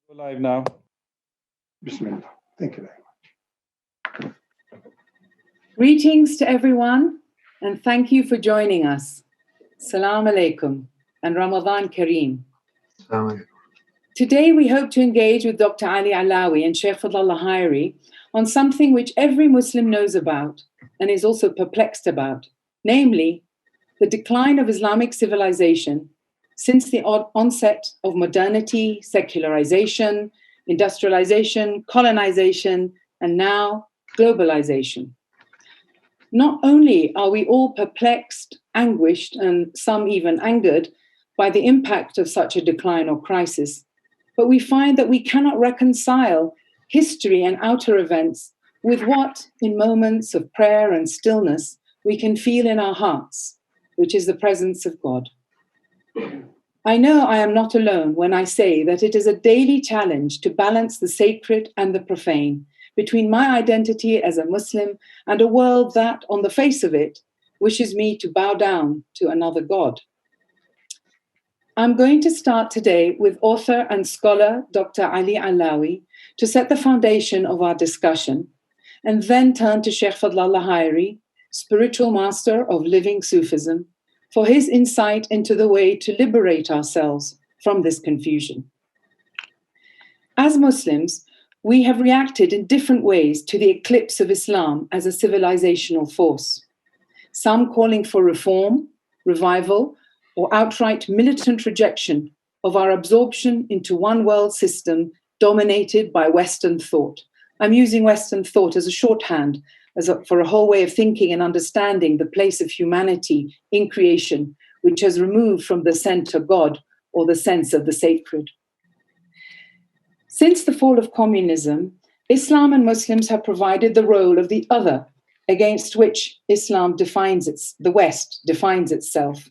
Go live now. Bismillah. Thank you very much. Greetings to everyone, and thank you for joining us. Salam alaikum and Ramadan Kareem. Today we hope to engage with Dr. Ali Allawi and Shaykh Fadhlalla Haeri on something which every Muslim knows about and is also perplexed about, namely the decline of Islamic civilization since the onset of modernity, secularization, industrialization, colonization, and now globalization. Not only are we all perplexed, anguished, and some even angered by the impact of such a decline or crisis, but we find that we cannot reconcile history and outer events with what, in moments of prayer and stillness, we can feel in our hearts, which is the presence of God. I know I am not alone when I say that it is a daily challenge to balance the sacred and the profane between my identity as a Muslim and a world that, on the face of it, wishes me to bow down to another God. I'm going to start today with author and scholar Dr. Ali Allawi to set the foundation of our discussion, and then turn to Shaykh Fadhlalla Haeri, spiritual master of living Sufism, for his insight into the way to liberate ourselves from this confusion. As Muslims, we have reacted in different ways to the eclipse of Islam as a civilizational force, some calling for reform, revival, or outright militant rejection of our absorption into one world system dominated by Western thought. I'm using Western thought as a shorthand for a whole way of thinking and understanding the place of humanity in creation, which has removed from the center God or the sense of the sacred. Since the fall of communism, Islam and Muslims have provided the role of the other, against which the West defines itself.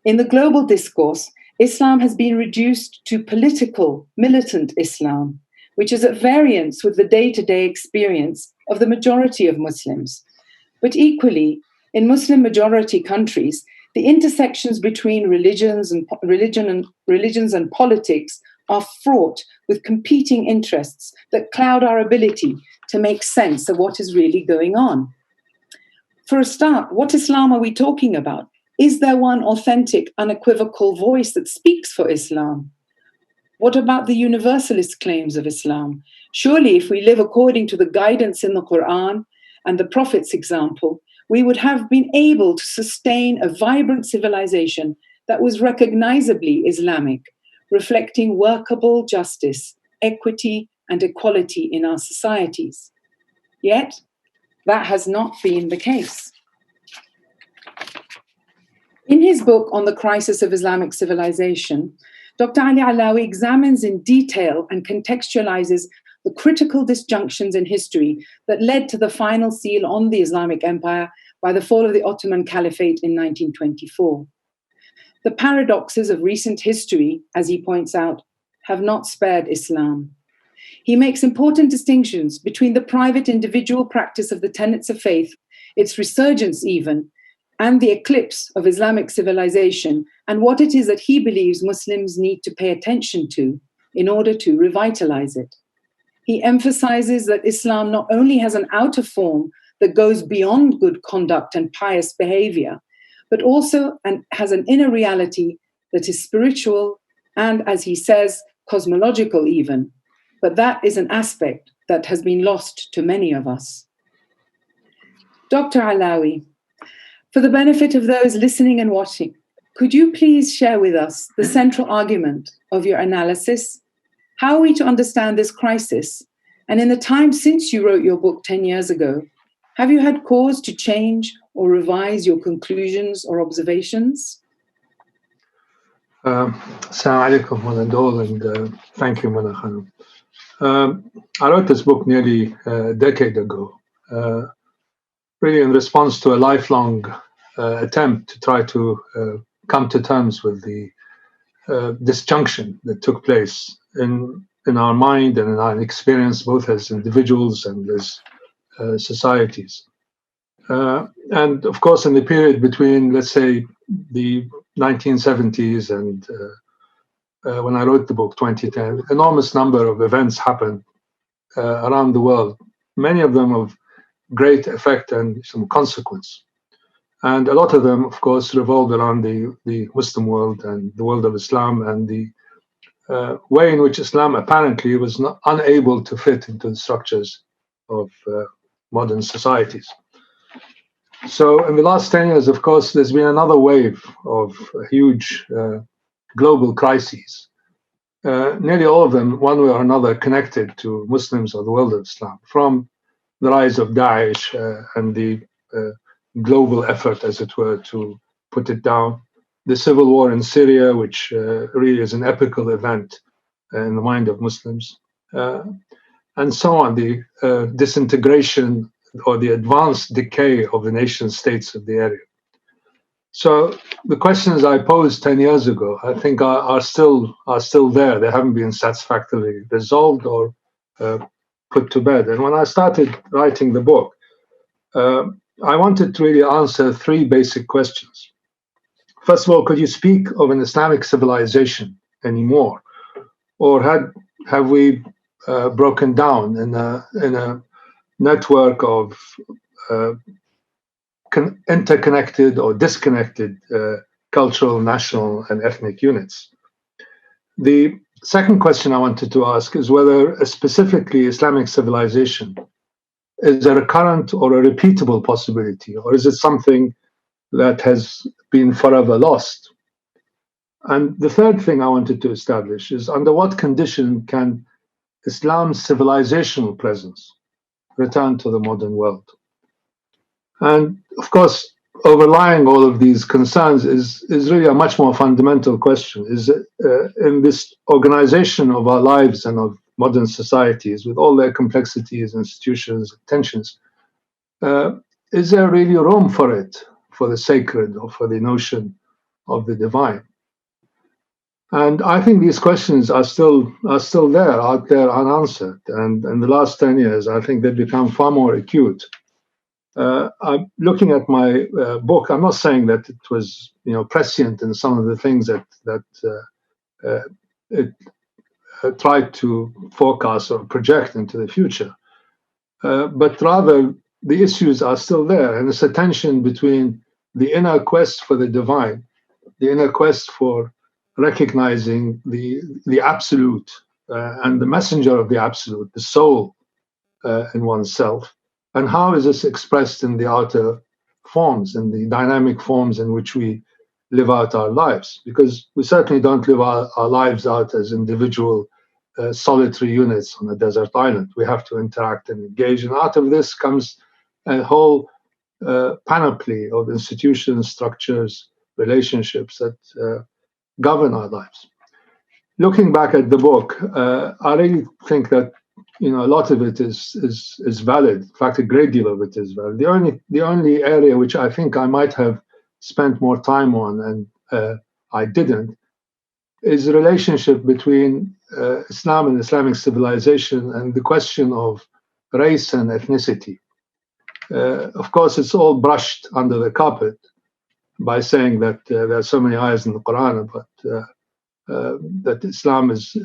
In the global discourse, Islam has been reduced to political, militant Islam, which is at variance with the day-to-day experience of the majority of Muslims. But equally, in Muslim majority countries, the intersections between religions and politics are fraught with competing interests that cloud our ability to make sense of what is really going on. For a start, what Islam are we talking about? Is there one authentic, unequivocal voice that speaks for Islam? What about the universalist claims of Islam? Surely, if we live according to the guidance in the Quran and the Prophet's example, we would have been able to sustain a vibrant civilization that was recognizably Islamic, reflecting workable justice, equity, and equality in our societies. Yet, that has not been the case. In his book on the crisis of Islamic civilization, Dr. Ali Allawi examines in detail and contextualizes the critical disjunctions in history that led to the final seal on the Islamic Empire by the fall of the Ottoman Caliphate in 1924. The paradoxes of recent history, as he points out, have not spared Islam. He makes important distinctions between the private individual practice of the tenets of faith, its resurgence even, and the eclipse of Islamic civilization, and what it is that he believes Muslims need to pay attention to in order to revitalize it. He emphasizes that Islam not only has an outer form that goes beyond good conduct and pious behavior, but also has an inner reality that is spiritual and, as he says, cosmological even. But that is an aspect that has been lost to many of us. Dr. Allawi, for the benefit of those listening and watching, could you please share with us the central argument of your analysis? How are we to understand this crisis? And in the time since you wrote your book 10 years ago, have you had cause to change or revise your conclusions or observations? Assalamu alaikum, one and all, and thank you, Mona Khanum. I wrote this book nearly a decade ago, really in response to a lifelong attempt to try to come to terms with the disjunction that took place in our mind and in our experience, both as individuals and as societies. And of course, in the period between, let's say, the 1970s and when I wrote the book 2010, enormous number of events happened around the world, many of them of great effect and some consequence. And a lot of them, of course, revolved around the Muslim world and the world of Islam and the way in which Islam apparently was unable to fit into the structures of modern societies. So in the last 10 years, of course, there's been another wave of huge global crises. Nearly all of them, one way or another, connected to Muslims or the world of Islam, from the rise of Daesh and the global effort, as it were, to put it down, the civil war in Syria, which really is an epical event in the mind of Muslims, and so on, the disintegration or the advanced decay of the nation states of the area. So the questions I posed 10 years ago, I think are still there. They haven't been satisfactorily resolved or put to bed. And when I started writing the book, I wanted to really answer three basic questions. First of all, could you speak of an Islamic civilization anymore, or have we broken down in a network of interconnected or disconnected cultural, national, and ethnic units? The second question I wanted to ask is whether a specifically Islamic civilization is a recurrent or a repeatable possibility, or is it something that has been forever lost? And the third thing I wanted to establish is under what condition can Islam's civilizational presence return to the modern world? And of course, overlying all of these concerns is really a much more fundamental question. Is in this organization of our lives and of modern societies, with all their complexities, institutions, tensions, is there really room for it, for the sacred or for the notion of the divine? And I think these questions are still there, out there, unanswered. And in the last 10 years, I think they've become far more acute. I'm looking at my book. I'm not saying that it was, prescient in some of the things that it tried to forecast or project into the future, but rather the issues are still there, and it's a tension between the inner quest for the divine, the inner quest for recognizing the absolute and the messenger of the absolute, the soul in oneself, and how is this expressed in the outer forms, in the dynamic forms in which we live out our lives? Because we certainly don't live our lives out as individual solitary units on a desert island. We have to interact and engage, and out of this comes a whole panoply of institutions, structures, relationships that govern our lives. Looking back at the book, I really think that a lot of it is valid. In fact, a great deal of it is valid. The only area which I think I might have spent more time on, and I didn't, is the relationship between Islam and Islamic civilization and the question of race and ethnicity. Of course, it's all brushed under the carpet by saying that there are so many ayahs in the Quran, but that Islam is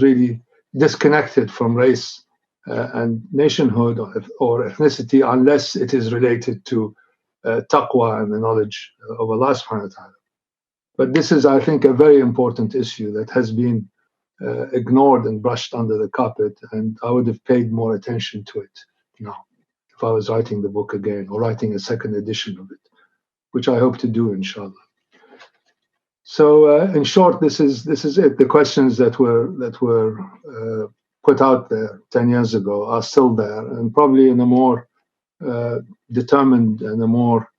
really disconnected from race and nationhood or ethnicity, unless it is related to taqwa and the knowledge of Allah subhanahu wa ta'ala. But this is, I think, a very important issue that has been ignored and brushed under the carpet, and I would have paid more attention to it now if I was writing the book again, or writing a second edition of it, which I hope to do, inshallah. So, in short, this is it. The questions that were put out there 10 years ago are still there, and probably in a more determined and a more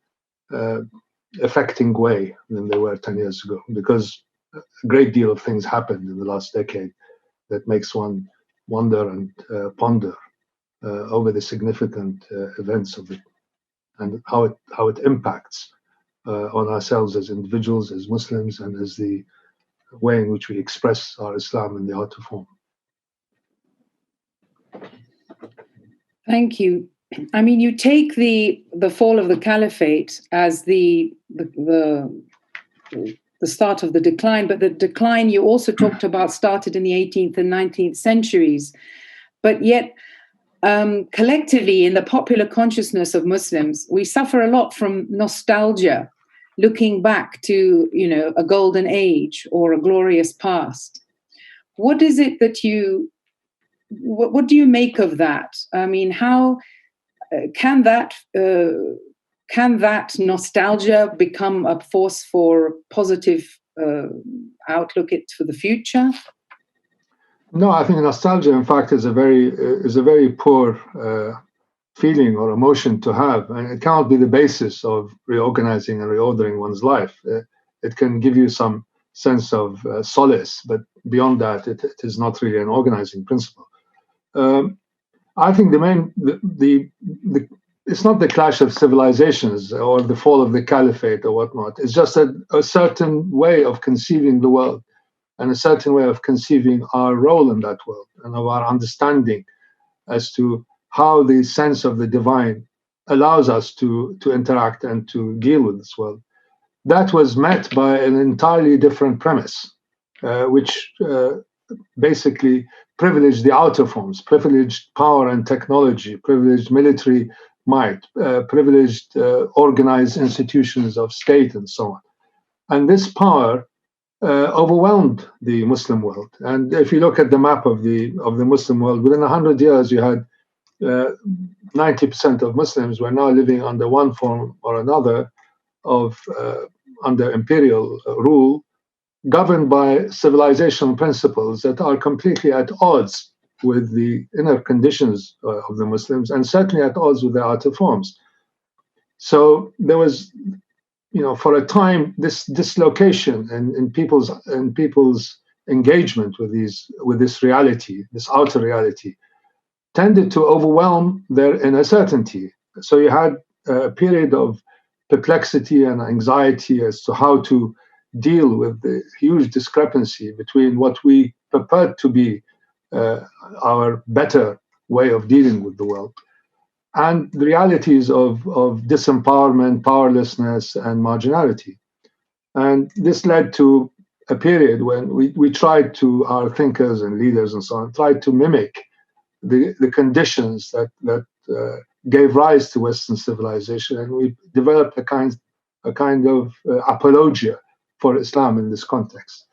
affecting way than they were 10 years ago, because a great deal of things happened in the last decade that makes one wonder and ponder over the significant events of it and how it impacts on ourselves as individuals, as Muslims, and as the way in which we express our Islam in the outer form. Thank you. I mean, you take the fall of the caliphate as the the start of the decline, but the decline you also talked about started in the 18th and 19th centuries. But yet, collectively, in the popular consciousness of Muslims, we suffer a lot from nostalgia, looking back to, a golden age or a glorious past. What is it that what do you make of that? I mean, how can that nostalgia become a force for positive outlook for the future? No, I think nostalgia, in fact, is a very poor feeling or emotion to have, and it cannot be the basis of reorganizing and reordering one's life. It can give you some sense of solace, but beyond that, it is not really an organizing principle. I think it's not the clash of civilizations or the fall of the caliphate or whatnot. It's just a certain way of conceiving the world and a certain way of conceiving our role in that world and of our understanding as to how the sense of the divine allows us to interact and to deal with this world. That was met by an entirely different premise, which basically privileged the outer forms, privileged power and technology, privileged military might, privileged organized institutions of state, and so on. And this power overwhelmed the Muslim world. And if you look at the map of the Muslim world, within 100 years, you had 90% of Muslims were now living under one form or another of under imperial rule, governed by civilizational principles that are completely at odds with the inner conditions of the Muslims, and certainly at odds with the outer forms. So there was, for a time, this dislocation in people's engagement with this reality, this outer reality, tended to overwhelm their inner certainty. So you had a period of perplexity and anxiety as to how to deal with the huge discrepancy between what we purport to be our better way of dealing with the world and the realities of disempowerment, powerlessness, and marginality. And this led to a period when we tried to, our thinkers and leaders and so on, tried to mimic the conditions that gave rise to Western civilization, and we developed a kind of apologia for Islam in this context.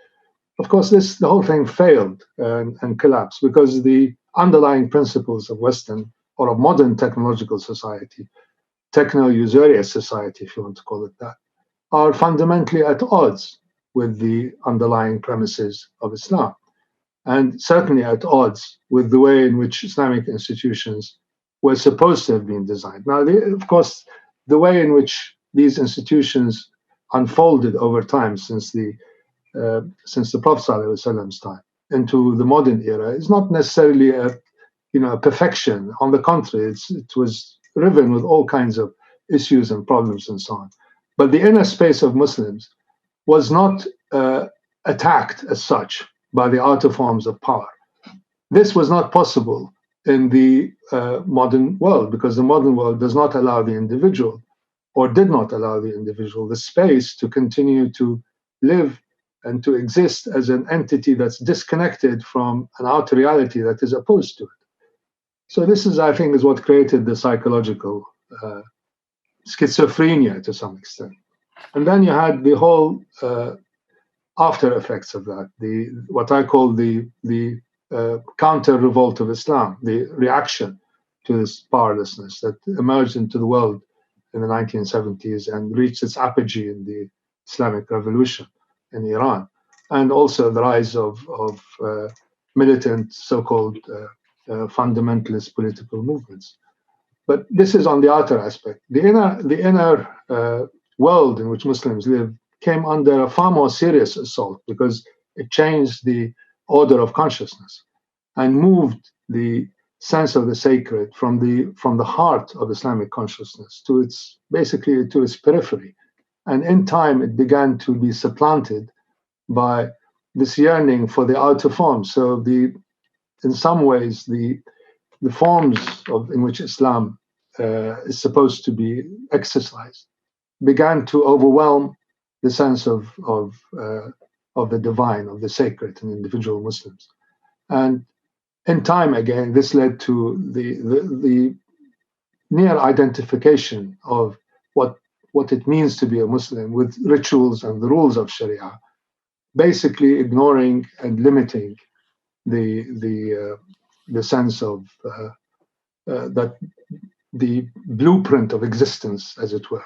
Of course, the whole thing failed and collapsed because the underlying principles of Western or of modern technological society, techno-usurious society, if you want to call it that, are fundamentally at odds with the underlying premises of Islam, and certainly at odds with the way in which Islamic institutions were supposed to have been designed. Now, of course, the way in which these institutions unfolded over time since the Prophet ﷺ's time into the modern era is not necessarily a perfection. On the contrary, it was riven with all kinds of issues and problems and so on. But the inner space of Muslims was not attacked as such by the outer forms of power. This was not possible in the modern world because the modern world does not allow the individual, or did not allow the individual, the space to continue to live and to exist as an entity that's disconnected from an outer reality that is opposed to it. So this is, I think, is what created the psychological schizophrenia to some extent. And then you had the whole after effects of that, what I call the counter revolt of Islam, the reaction to this powerlessness that emerged into the world in the 1970s and reached its apogee in the Islamic Revolution in Iran, and also the rise of militant so-called fundamentalist political movements. But this is on the outer aspect. The inner world in which Muslims live came under a far more serious assault because it changed the order of consciousness and moved the sense of the sacred from the heart of Islamic consciousness to its periphery. And in time, it began to be supplanted by this yearning for the outer forms. So in some ways, the forms in which Islam is supposed to be exercised began to overwhelm the sense of the divine, of the sacred in individual Muslims. And in time, again, this led to the near identification of what it means to be a Muslim with rituals and the rules of Sharia, basically ignoring and limiting the sense of that the blueprint of existence, as it were,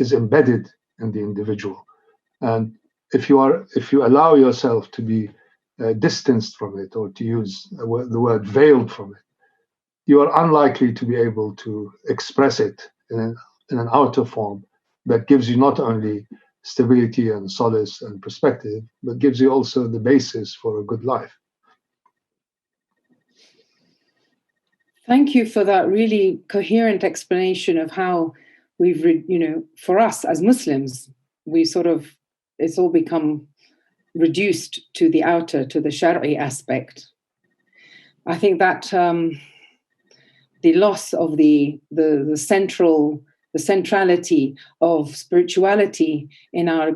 is embedded in the individual. And if you allow yourself to be distanced from it, or to use the word veiled from it, you are unlikely to be able to express it in an outer form that gives you not only stability and solace and perspective, but gives you also the basis for a good life. Thank you for that really coherent explanation of how we've, for us as Muslims, it's all become reduced to the outer, to the Shari aspect. I think that the loss of the centrality of spirituality in our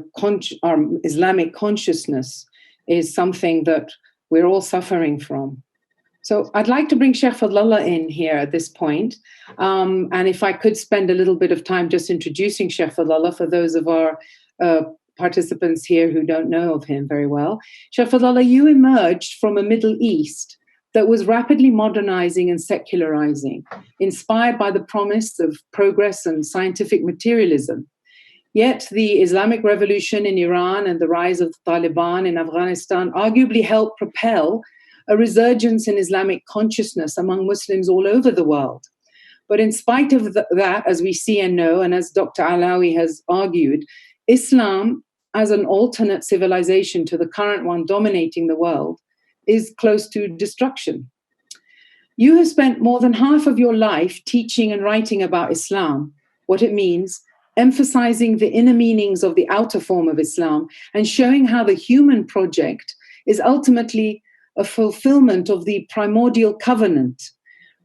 Islamic consciousness is something that we're all suffering from. So I'd like to bring Shaykh Fadhlalla in here at this point. And if I could spend a little bit of time just introducing Shaykh Fadhlalla for those of our participants here who don't know of him very well. Shaykh Fadhlalla, you emerged from a Middle East that was rapidly modernizing and secularizing, inspired by the promise of progress and scientific materialism. Yet the Islamic Revolution in Iran and the rise of the Taliban in Afghanistan arguably helped propel a resurgence in Islamic consciousness among Muslims all over the world. But in spite of that, as we see and know, and as Dr. Allawi has argued, Islam as an alternate civilization to the current one dominating the world is close to destruction. You have spent more than half of your life teaching and writing about Islam, what it means, emphasizing the inner meanings of the outer form of Islam, and showing how the human project is ultimately a fulfillment of the primordial covenant,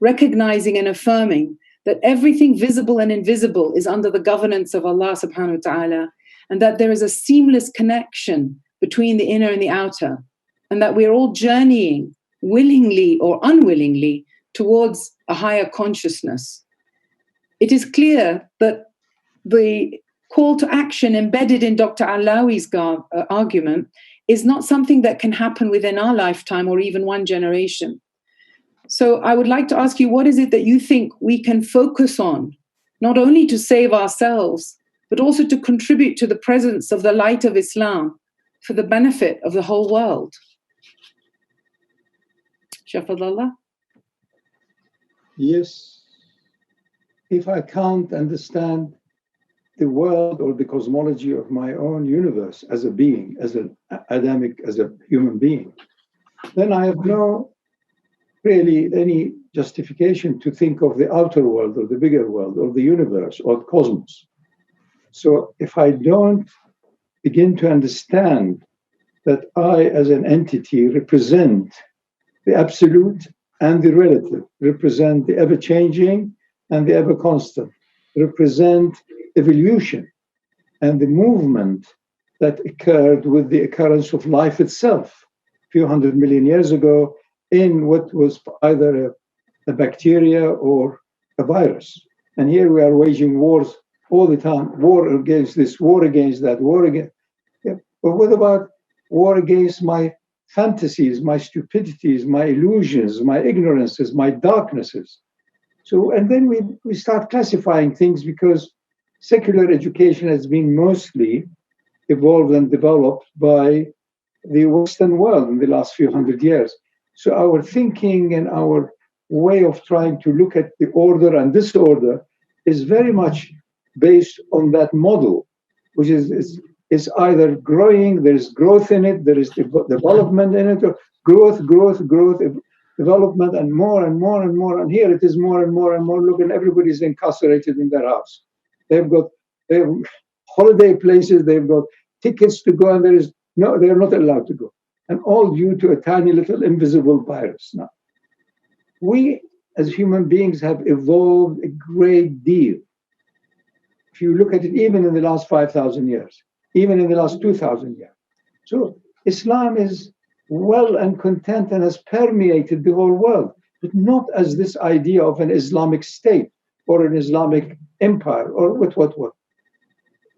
recognizing and affirming that everything visible and invisible is under the governance of Allah subhanahu wa ta'ala, and that there is a seamless connection between the inner and the outer, and that we're all journeying willingly or unwillingly towards a higher consciousness. It is clear that the call to action embedded in Dr. Allawi's argument is not something that can happen within our lifetime or even one generation. So I would like to ask you, what is it that you think we can focus on, not only to save ourselves, but also to contribute to the presence of the light of Islam for the benefit of the whole world? Shaykh Fadhlalla? Yes. If I can't understand the world or the cosmology of my own universe as a being, as a human being, then I have no really any justification to think of the outer world or the bigger world or the universe or the cosmos. So if I don't begin to understand that I as an entity represent the absolute and the relative, represent the ever-changing and the ever-constant, represent evolution and the movement that occurred with the occurrence of life itself a few 100 million years ago in what was either a bacteria or a virus. And here we are waging wars all the time, war against this, war against that, war against... Yeah. But what about war against my fantasies, my stupidities, my illusions, my ignorances, my darknesses? So, and then we start classifying things because secular education has been mostly evolved and developed by the Western world in the last few hundred years. So our thinking and our way of trying to look at the order and disorder is very much based on that model, which is either growing, there's growth in it, there is development in it, or growth, development, and more and more and more. And here it is more and more and more. Look, and everybody's incarcerated in their house. They have holiday places, they've got tickets to go, and they're not allowed to go. And all due to a tiny little invisible virus. Now, we as human beings have evolved a great deal. If you look at it, even in the last 5,000 years, even in the last 2,000 years. So Islam is well and content and has permeated the whole world, but not as this idea of an Islamic state or an Islamic empire or what.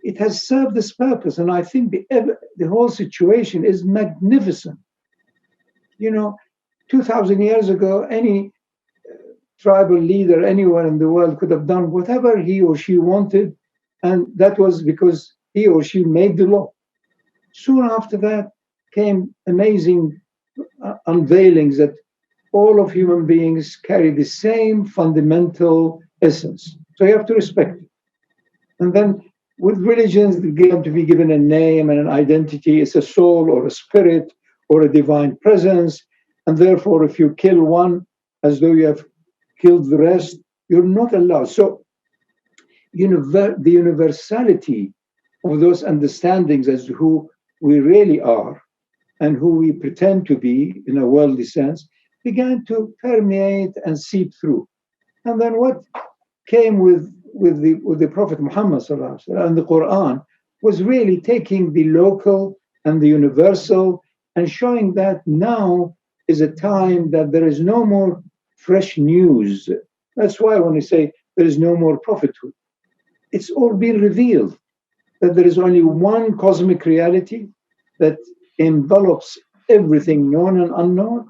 It has served this purpose, and I think the whole situation is magnificent. 2,000 years ago, any tribal leader anywhere in the world could have done whatever he or she wanted, and that was because he or she made the law. Soon after that came amazing unveilings that all of human beings carry the same fundamental essence. So you have to respect it. And then with religions, they have to be given a name and an identity. It's a soul or a spirit or a divine presence. And therefore, if you kill one as though you have killed the rest, you're not allowed. So the universality of those understandings as to who we really are and who we pretend to be in a worldly sense began to permeate and seep through. And then what came with the Prophet Muhammad and the Quran was really taking the local and the universal and showing that now is a time that there is no more fresh news. That's why when I say there is no more prophethood, it's all been revealed that there is only one cosmic reality that envelops everything known and unknown,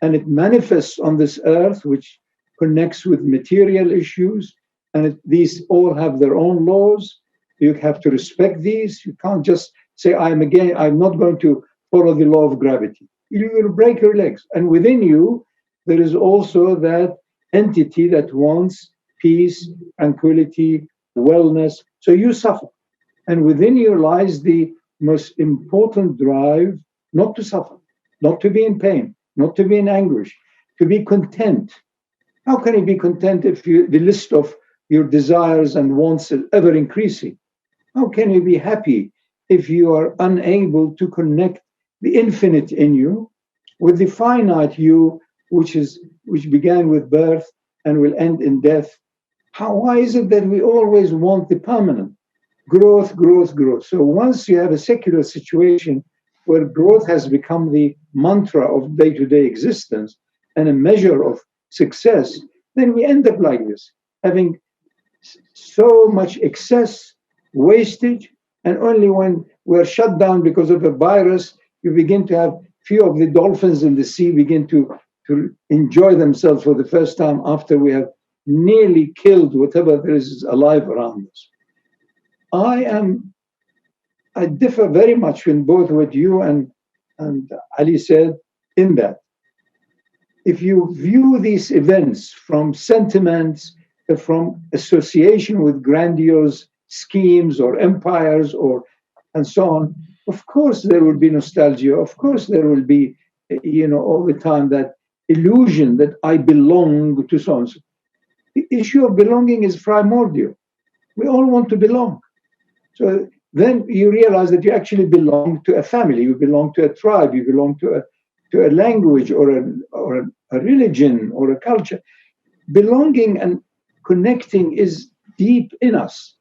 and it manifests on this earth, which connects with material issues, and these all have their own laws. You have to respect these. You can't just say, I'm not going to follow the law of gravity. You will break your legs. And within you, there is also that entity that wants peace, tranquility, wellness. So you suffer. And within you lies the most important drive not to suffer, not to be in pain, not to be in anguish, to be content. How can you be content if the list of your desires and wants is ever increasing? How can you be happy if you are unable to connect the infinite in you with the finite you, which began with birth and will end in death? Why is it that we always want the permanent? Growth. So once you have a secular situation where growth has become the mantra of day-to-day existence and a measure of success, then we end up like this, having so much excess, wastage, and only when we're shut down because of a virus, you begin to have few of the dolphins in the sea begin to enjoy themselves for the first time after we have nearly killed whatever there is alive around us. I differ very much in both what you and Ali said in that. If you view these events from sentiments, from association with grandiose schemes or empires and so on, of course there will be nostalgia. Of course there will be, all the time that illusion that I belong to so and so. The issue of belonging is primordial. We all want to belong. So then you realize that you actually belong to a family, you belong to a tribe, you belong to a language or a religion or a culture. Belonging and connecting is deep in us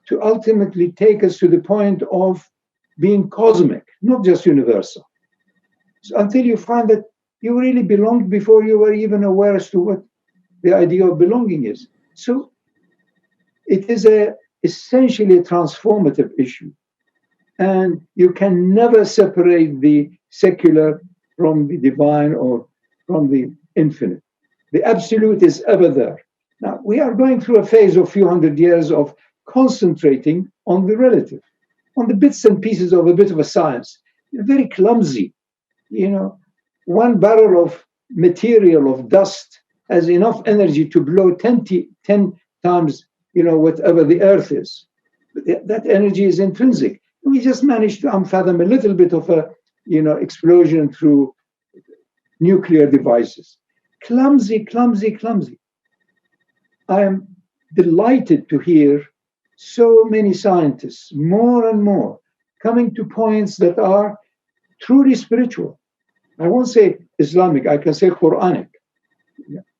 to ultimately take us to the point of being cosmic, not just universal. So until you find that you really belonged before you were even aware as to what the idea of belonging is. So it is essentially a transformative issue. And you can never separate the secular from the divine or from the infinite. The absolute is ever there. Now, we are going through a phase of a few hundred years of concentrating on the relative, on the bits and pieces of a bit of a science. Very clumsy. One barrel of material, of dust, has enough energy to blow 10 times, whatever the earth is. That energy is intrinsic. We just managed to unfathom a little bit of a, explosion through nuclear devices. Clumsy. I am delighted to hear so many scientists, more and more, coming to points that are truly spiritual. I won't say Islamic, I can say Quranic.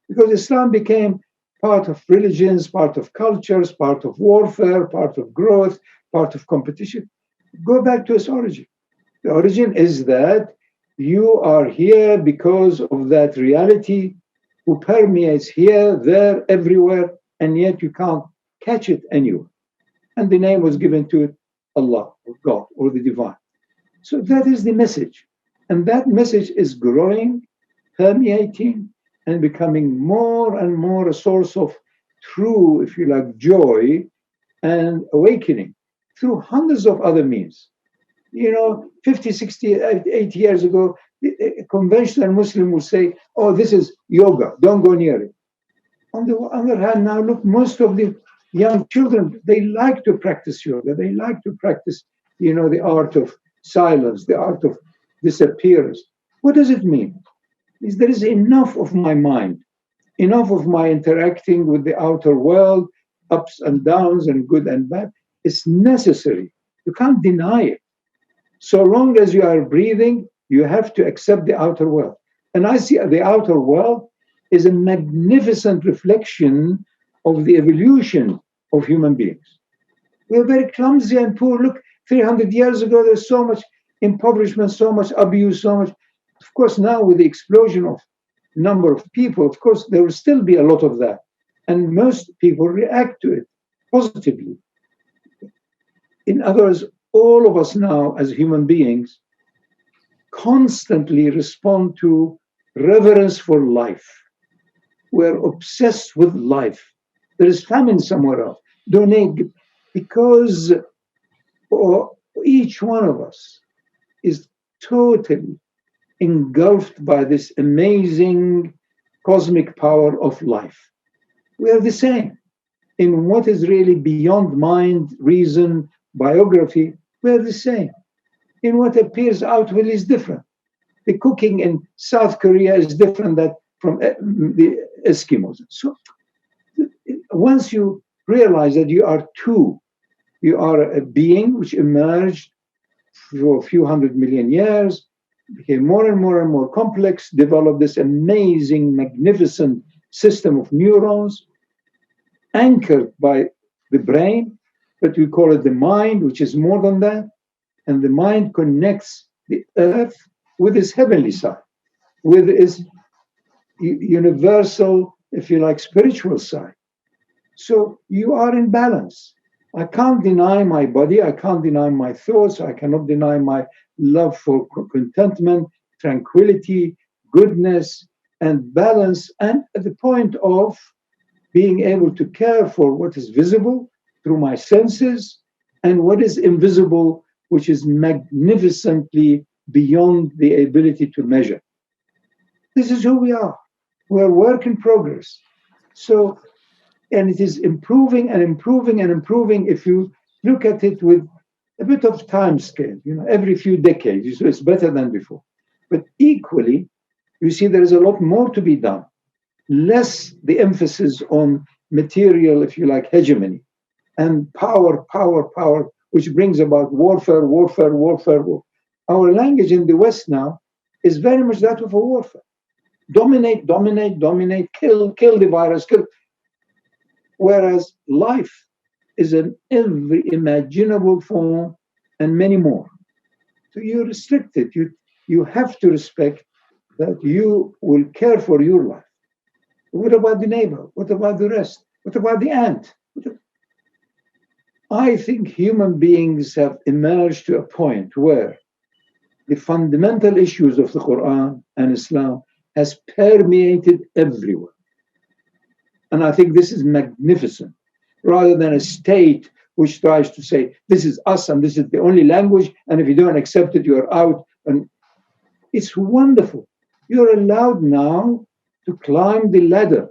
Because Islam became part of religions, part of cultures, part of warfare, part of growth, part of competition. Go back to its origin. The origin is that you are here because of that reality who permeates here, there, everywhere, and yet you can't catch it anywhere. And the name was given to it Allah, or God, or the divine. So that is the message. And that message is growing, permeating, and becoming more and more a source of true, if you like, joy and awakening through hundreds of other means. 50, 60, 80 years ago, a conventional Muslim would say, oh, this is yoga, don't go near it. On the other hand, now look, most of the young children, they like to practice yoga. They like to practice, the art of silence, the art of disappearance. What does it mean? Is there is enough of my mind, enough of my interacting with the outer world, ups and downs and good and bad. It's necessary. You can't deny it. So long as you are breathing, you have to accept the outer world. And I see the outer world is a magnificent reflection of the evolution of human beings. We're very clumsy and poor. Look, 300 years ago, there's so much impoverishment, so much abuse, so much. Of course, now with the explosion of number of people, of course, there will still be a lot of that. And most people react to it positively. In other words, all of us now as human beings constantly respond to reverence for life. We're obsessed with life. There is famine somewhere else. Donate, because each one of us is totally engulfed by this amazing cosmic power of life. We are the same. In what is really beyond mind, reason, biography, we are the same. In what appears outwardly is different. The cooking in South Korea is different than from the Eskimos. So once you realize that you are two, you are a being which emerged for a few 100 million years, became more and more and more complex, developed this amazing, magnificent system of neurons anchored by the brain, but we call it the mind, which is more than that. And the mind connects the earth with its heavenly side, with its universal, if you like, spiritual side. So you are in balance. I can't deny my body. I can't deny my thoughts. I cannot deny my love for contentment, tranquility, goodness, and balance. And at the point of being able to care for what is visible through my senses and what is invisible, which is magnificently beyond the ability to measure. This is who we are. We're work in progress. So, and it is improving and improving and improving if you look at it with a bit of time scale, every few decades, so it's better than before. But equally, you see there is a lot more to be done. Less the emphasis on material, if you like, hegemony, and power, which brings about warfare. Our language in the West now is very much that of a warfare. Dominate, kill the virus, kill. Whereas life is in every imaginable form and many more. So you're restricted. You have to respect that you will care for your life. What about the neighbor? What about the rest? What about the ant? I think human beings have emerged to a point where the fundamental issues of the Quran and Islam has permeated everywhere. And I think this is magnificent, rather than a state which tries to say, this is us and this is the only language, and if you don't accept it, you're out. And it's wonderful. You're allowed now to climb the ladder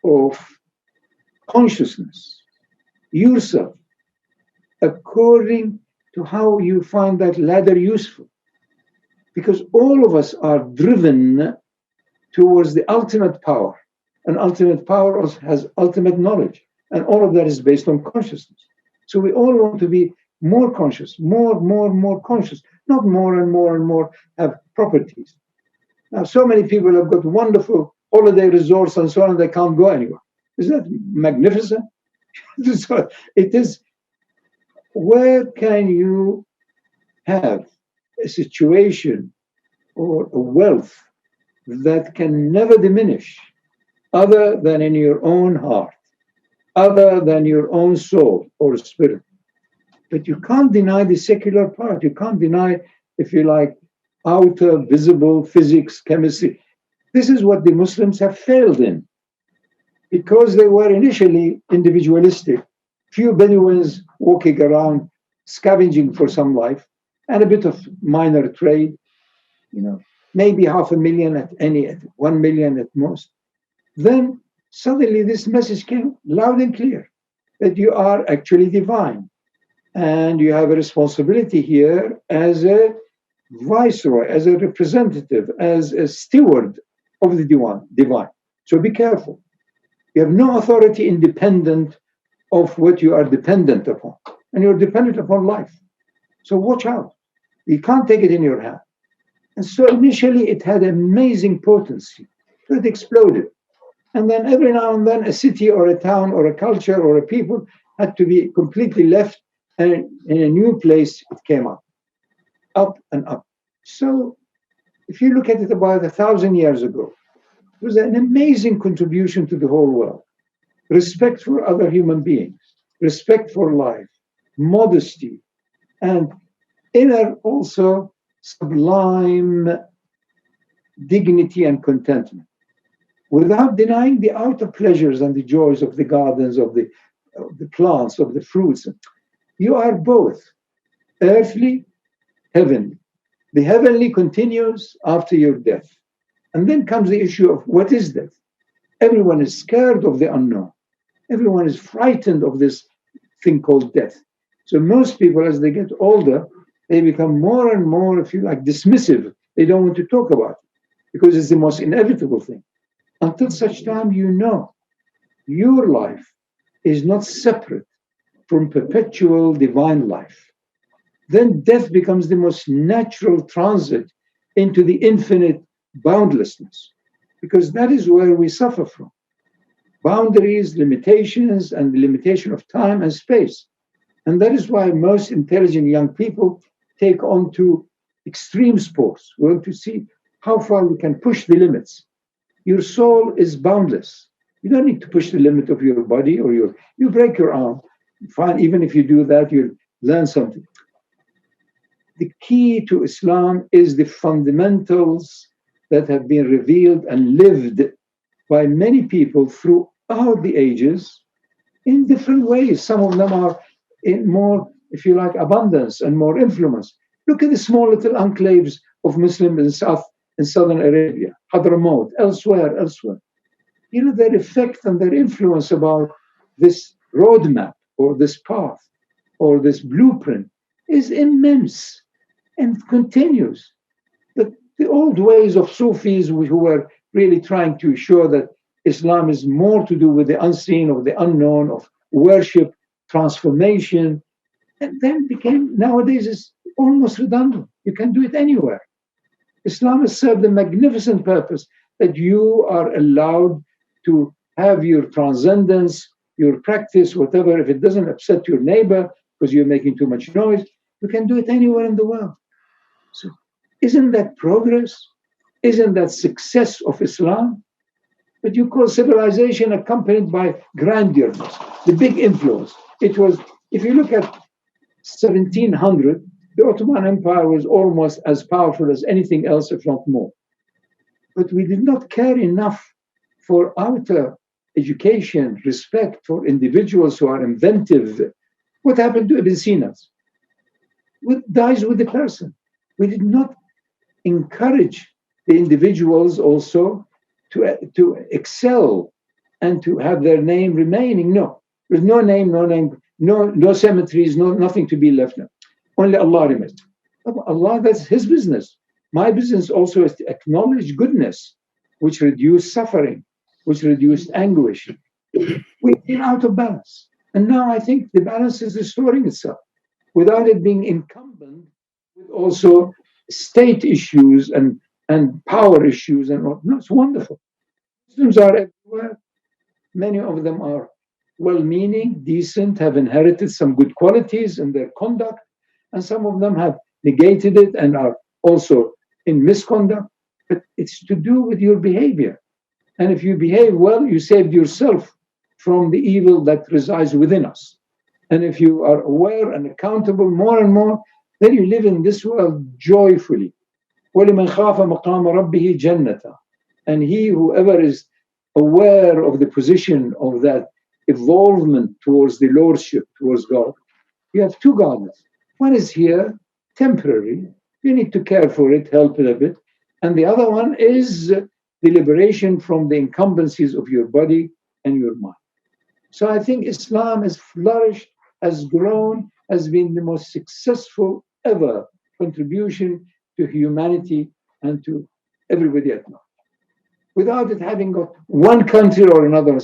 of consciousness yourself, according to how you find that ladder useful. Because all of us are driven towards the ultimate power. And ultimate power has ultimate knowledge. And all of that is based on consciousness. So we all want to be more conscious, more conscious, not more and more have properties. Now, so many people have got wonderful holiday resorts and so on, and they can't go anywhere. Isn't that magnificent? So it is Where can you have a situation or a wealth that can never diminish other than in your own heart, other than your own soul or spirit? But you can't deny the secular part. You can't deny, if you like, outer, visible physics, chemistry. This is what the Muslims have failed in because they were initially individualistic. Few Bedouins walking around, scavenging for some life, and a bit of minor trade, maybe 500,000 at 1 million at most. Then suddenly this message came loud and clear that you are actually divine. And you have a responsibility here as a viceroy, as a representative, as a steward of the divine. So be careful. You have no authority independent of what you are dependent upon. And you're dependent upon life. So watch out. You can't take it in your hand. And so initially it had amazing potency. It exploded. And then every now and then a city or a town or a culture or a people had to be completely left, and in a new place it came up and up. So if you look at it about 1,000 years ago, it was an amazing contribution to the whole world. Respect for other human beings, respect for life, modesty, and inner also sublime dignity and contentment, without denying the outer pleasures and the joys of the gardens, of the plants, of the fruits. You are both earthly, heavenly. The heavenly continues after your death. And then comes the issue of what is death? Everyone is scared of the unknown. Everyone is frightened of this thing called death. So most people, as they get older, they become more and more, if you like, dismissive. They don't want to talk about it because it's the most inevitable thing. Until such time you know your life is not separate from perpetual divine life. Then death becomes the most natural transit into the infinite boundlessness, because that is where we suffer from. Boundaries, limitations, and the limitation of time and space. And that is why most intelligent young people take on to extreme sports. We want to see how far we can push the limits. Your soul is boundless. You don't need to push the limit of your body or you break your arm. Fine, even if you do that, you'll learn something. The key to Islam is the fundamentals that have been revealed and lived by many people throughout the ages in different ways. Some of them are in more, if you like, abundance and more influence. Look at the small little enclaves of Muslims in southern Arabia, Hadramaut, elsewhere. Their effect and their influence about this roadmap or this path or this blueprint is immense and continues. But the old ways of Sufis who were really trying to show that Islam is more to do with the unseen, of the unknown, of worship, transformation, and then became, nowadays, is almost redundant. You can do it anywhere. Islam has served a magnificent purpose that you are allowed to have your transcendence, your practice, whatever. If it doesn't upset your neighbor because you're making too much noise, you can do it anywhere in the world. So isn't that progress? Isn't that success of Islam? But you call civilization accompanied by grandeur, the big influence. It was, if you look at 1700, the Ottoman Empire was almost as powerful as anything else, if not more. But we did not care enough for outer education, respect for individuals who are inventive. What happened to Ibn Sina? What dies with the person? We did not encourage the individuals also to excel and to have their name remaining. No, there's no name, no cemeteries, nothing to be left now. Only Allah remains. Allah, that's His business. My business also is to acknowledge goodness, which reduce suffering, which reduce anguish. We've been out of balance. And now I think the balance is restoring itself without it being incumbent with also state issues and power issues and all. No, it's wonderful. Muslims are everywhere. Many of them are well-meaning, decent, have inherited some good qualities in their conduct, and some of them have negated it and are also in misconduct. But it's to do with your behavior. And if you behave well, you saved yourself from the evil that resides within us. And if you are aware and accountable more and more, then you live in this world joyfully. وَلِمَنْ خَافَ مَقَامَ رَبِّهِ جَنَّةً. And he, whoever is aware of the position of that evolvement towards the Lordship, towards God, you have two gardens. One is here, temporary. You need to care for it, help it a bit. And the other one is the liberation from the incumbencies of your body and your mind. So I think Islam has flourished, has grown, has been the most successful ever contribution to humanity and to everybody at large, without it having got one country or another.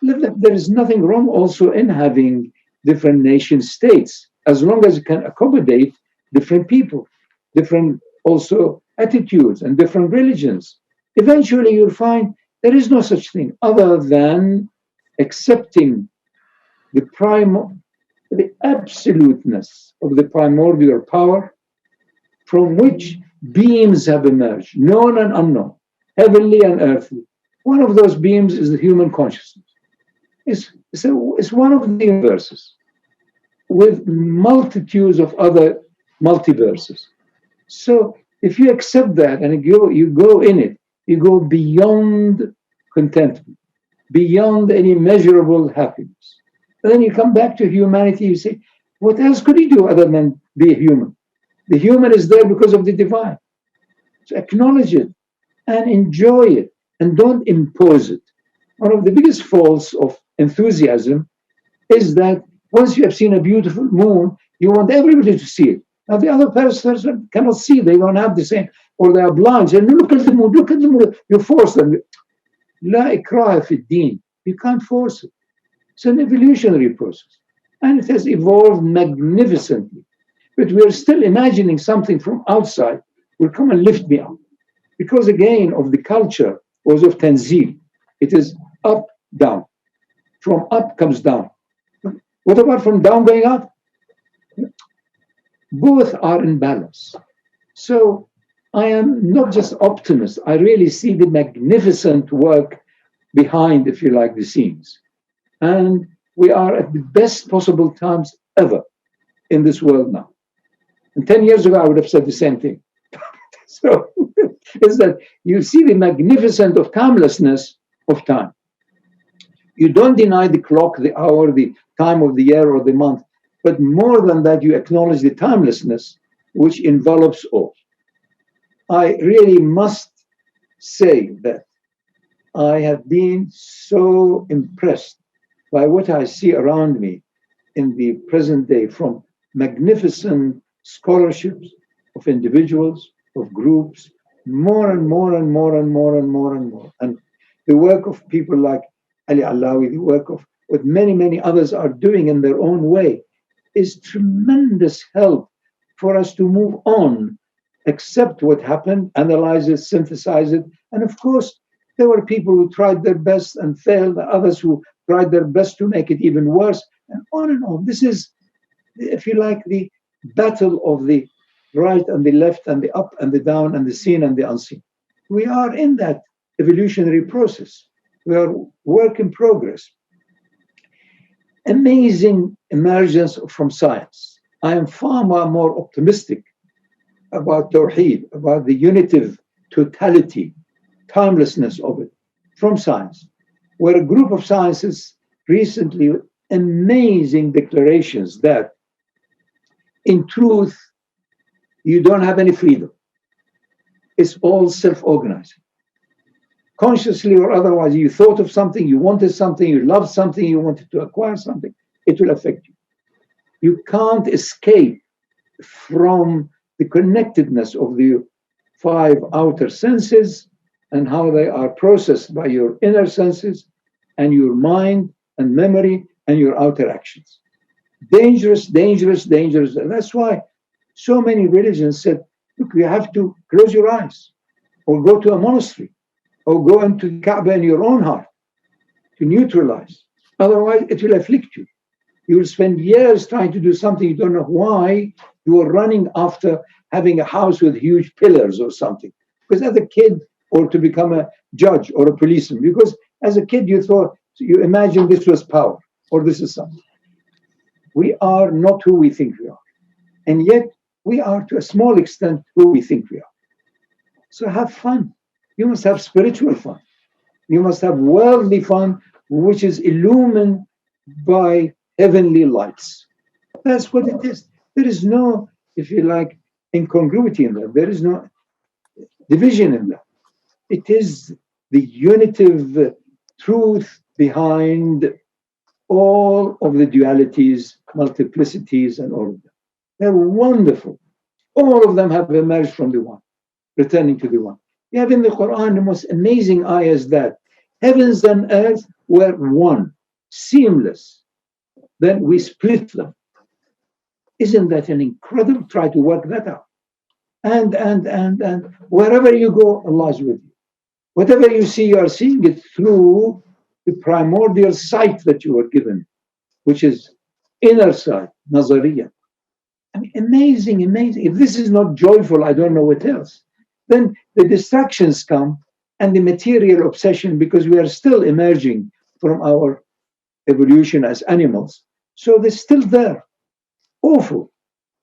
There is nothing wrong also in having different nation states, as long as it can accommodate different people, different also attitudes and different religions. Eventually you'll find there is no such thing other than accepting the absoluteness of the primordial power from which beams have emerged, known and unknown, heavenly and earthly. One of those beams is the human consciousness. It's one of the universes with multitudes of other multiverses. So if you accept that and you go in it, you go beyond contentment, beyond any measurable happiness. And then you come back to humanity, you say, what else could he do other than be a human? The human is there because of the divine. So acknowledge it and enjoy it and don't impose it. One of the biggest faults of enthusiasm is that once you have seen a beautiful moon, you want everybody to see it. Now the other person cannot see, they don't have the same, or they are blind. And look at the moon, look at the moon. You force them. La ikraha fi din. You can't force it. It's an evolutionary process. And it has evolved magnificently. But we are still imagining something from outside will come and lift me up. Because again, of the culture was of tanzil. It is up, down. From up comes down. What about from down going up? Both are in balance. So I am not just optimist. I really see the magnificent work behind, if you like, the scenes. And we are at the best possible times ever in this world now. And 10 years ago, I would have said the same thing. So it's that you see the magnificence of timelessness of time. You don't deny the clock, the hour, the time of the year or the month, but more than that, you acknowledge the timelessness which envelops all. I really must say that I have been so impressed by what I see around me in the present day, from magnificent scholarships of individuals, of groups, more and more and more and more and more and more. And the work of people like Ali Allawi, the work of what many, many others are doing in their own way, is tremendous help for us to move on, accept what happened, analyze it, synthesize it. And of course, there were people who tried their best and failed, others who tried their best to make it even worse, and on and on. This is, if you like, the battle of the right and the left and the up and the down and the seen and the unseen. We are in that evolutionary process. We are work in progress. Amazing emergence from science. I am far more optimistic about Tawheed, about the unitive totality, timelessness of it from science, where a group of scientists recently, amazing declarations that in truth, you don't have any freedom. It's all self-organizing. Consciously or otherwise, you thought of something, you wanted something, you loved something, you wanted to acquire something, it will affect you. You can't escape from the connectedness of the five outer senses and how they are processed by your inner senses and your mind and memory and your outer actions. Dangerous, dangerous, dangerous. And that's why so many religions said, look, you have to close your eyes or go to a monastery or go into the Kaaba in your own heart to neutralize. Otherwise, it will afflict you. You will spend years trying to do something you don't know why. You are running after having a house with huge pillars or something. Because as a kid, or to become a judge or a policeman, because as a kid you thought, you imagined this was power or this is something. We are not who we think we are. And yet we are to a small extent who we think we are. So have fun. You must have spiritual fun. You must have worldly fun, which is illumined by heavenly lights. That's what it is. There is no, if you like, incongruity in that. There is no division in that. It is the unitive truth behind all of the dualities, multiplicities, and all of them. They're wonderful. All of them have emerged from the one, returning to the one. You have in the Quran the most amazing ayahs that heavens and earth were one, seamless. Then we split them. Isn't that an incredible? Try to work that out. And wherever you go, Allah is with you. Whatever you see, you are seeing it through the primordial sight that you were given, which is inner sight, nazariya. I mean, amazing, amazing. If this is not joyful, I don't know what else. Then the distractions come and the material obsession, because we are still emerging from our evolution as animals. So they're still there. Awful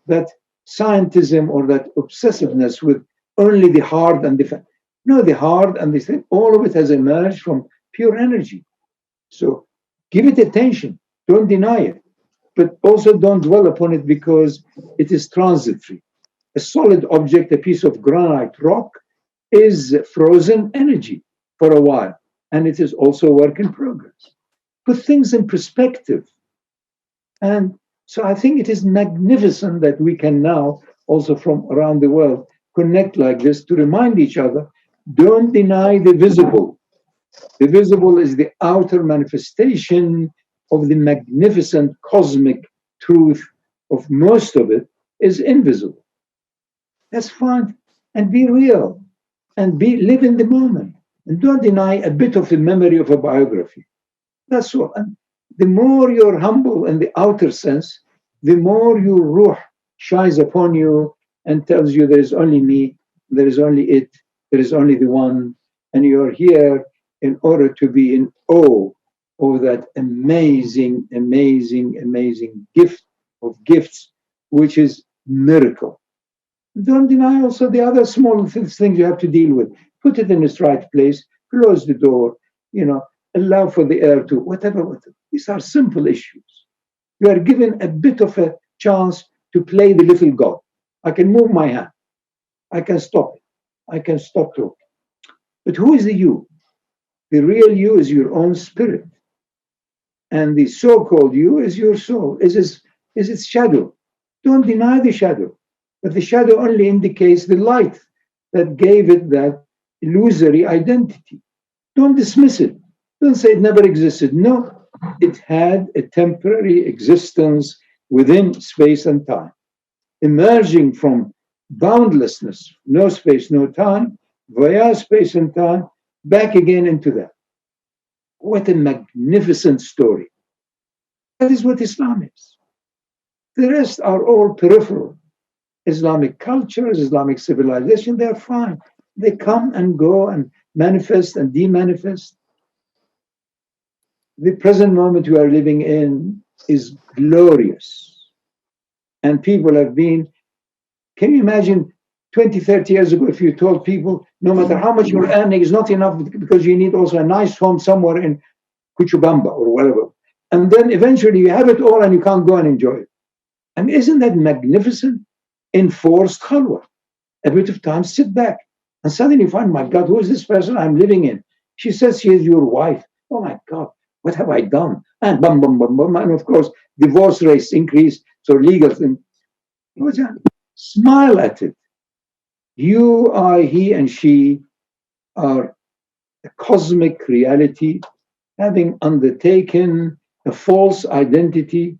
that scientism or that obsessiveness with only the hard and the no, the hard and the thing, all of it has emerged from pure energy. So give it attention, don't deny it, but also don't dwell upon it because it is transitory. A solid object, a piece of granite rock, is frozen energy for a while, and it is also work in progress. Put things in perspective. And so I think it is magnificent that we can now, also from around the world, connect like this to remind each other, don't deny the visible. The visible is the outer manifestation of the magnificent cosmic truth of most of it is invisible. That's fine. And be real. And live in the moment. And don't deny a bit of the memory of a biography. That's all. And the more you're humble in the outer sense, the more your ruh shines upon you and tells you there is only me, there is only it, there is only the one, and you're here in order to be in awe of that amazing, amazing, amazing gift of gifts, which is miracle. Don't deny also the other small things you have to deal with. Put it in its right place, close the door, allow for the air to whatever. These are simple issues. You are given a bit of a chance to play the little God. I can move my hand. I can stop it. I can stop talking. But who is the you? The real you is your own spirit. And the so-called you is your soul, is its shadow. Don't deny the shadow. But the shadow only indicates the light that gave it that illusory identity. Don't dismiss it. Don't say it never existed. No, it had a temporary existence within space and time, emerging from boundlessness, no space, no time, via space and time, back again into that. What a magnificent story. That is what Islam is. The rest are all peripheral. Islamic cultures, Islamic civilization, they're fine. They come and go and manifest and demanifest. The present moment we are living in is glorious. And people have been, can you imagine 20, 30 years ago, if you told people, no matter how much you're earning, is not enough because you need also a nice home somewhere in Cuchubamba or whatever. And then eventually you have it all and you can't go and enjoy it. I mean, isn't that magnificent? Enforced khalwa. A bit of time, sit back. And suddenly you find, my God, who is this person I'm living in? She says she is your wife. Oh my God, what have I done? And bum, bum, bum, bum. And of course, divorce rates increase. So legal thing. Smile at it. You, I, he, and she are a cosmic reality having undertaken a false identity,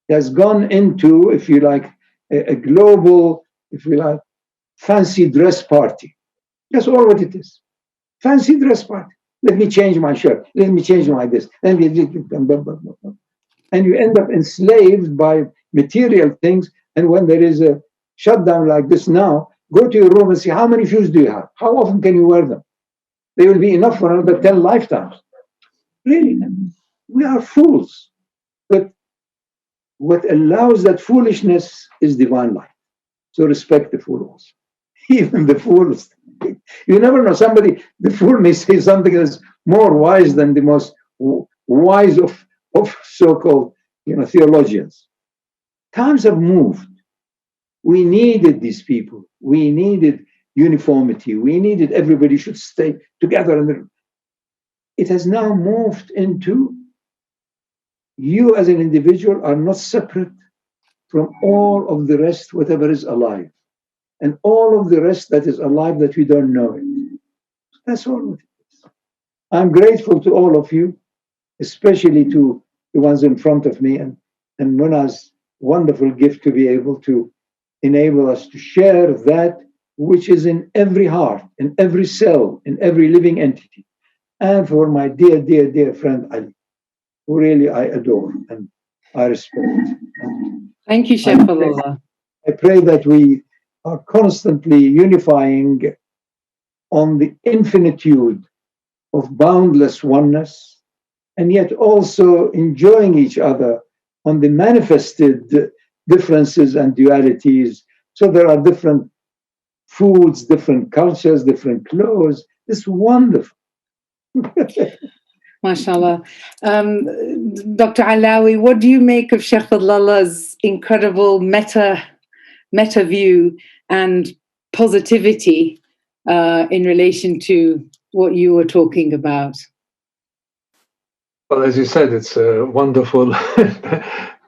has gone into, if you like, a global, if you like, fancy dress party. That's all what it is. Fancy dress party. Let me change my shirt. Let me change my this. And you end up enslaved by material things. And when there is a shutdown like this now, go to your room and see how many shoes do you have? How often can you wear them? They will be enough for another 10 lifetimes. Really, we are fools. But what allows that foolishness is divine light. So respect the fool also. Even the fools. You never know. The fool may say something that's more wise than the most wise of so-called theologians. Times have moved. We needed these people. We needed uniformity. We needed everybody should stay together. And it has now moved into you as an individual are not separate from all of the rest, whatever is alive. And all of the rest that is alive that we don't know it. That's all it is. I'm grateful to all of you, especially to the ones in front of me, and Muna's wonderful gift to be able to enable us to share that which is in every heart, in every cell, in every living entity. And for my dear, dear, dear friend Ali, who really I adore and I respect. Thank you, Shaykh Fadhlalla. I pray that we are constantly unifying on the infinitude of boundless oneness, and yet also enjoying each other on the manifested differences and dualities. So there are different foods, different cultures, different clothes. It's wonderful. MashaAllah. Dr. Allawi, what do you make of Shaykh Fadhlalla's incredible meta view and positivity in relation to what you were talking about? Well, as you said, it's a wonderful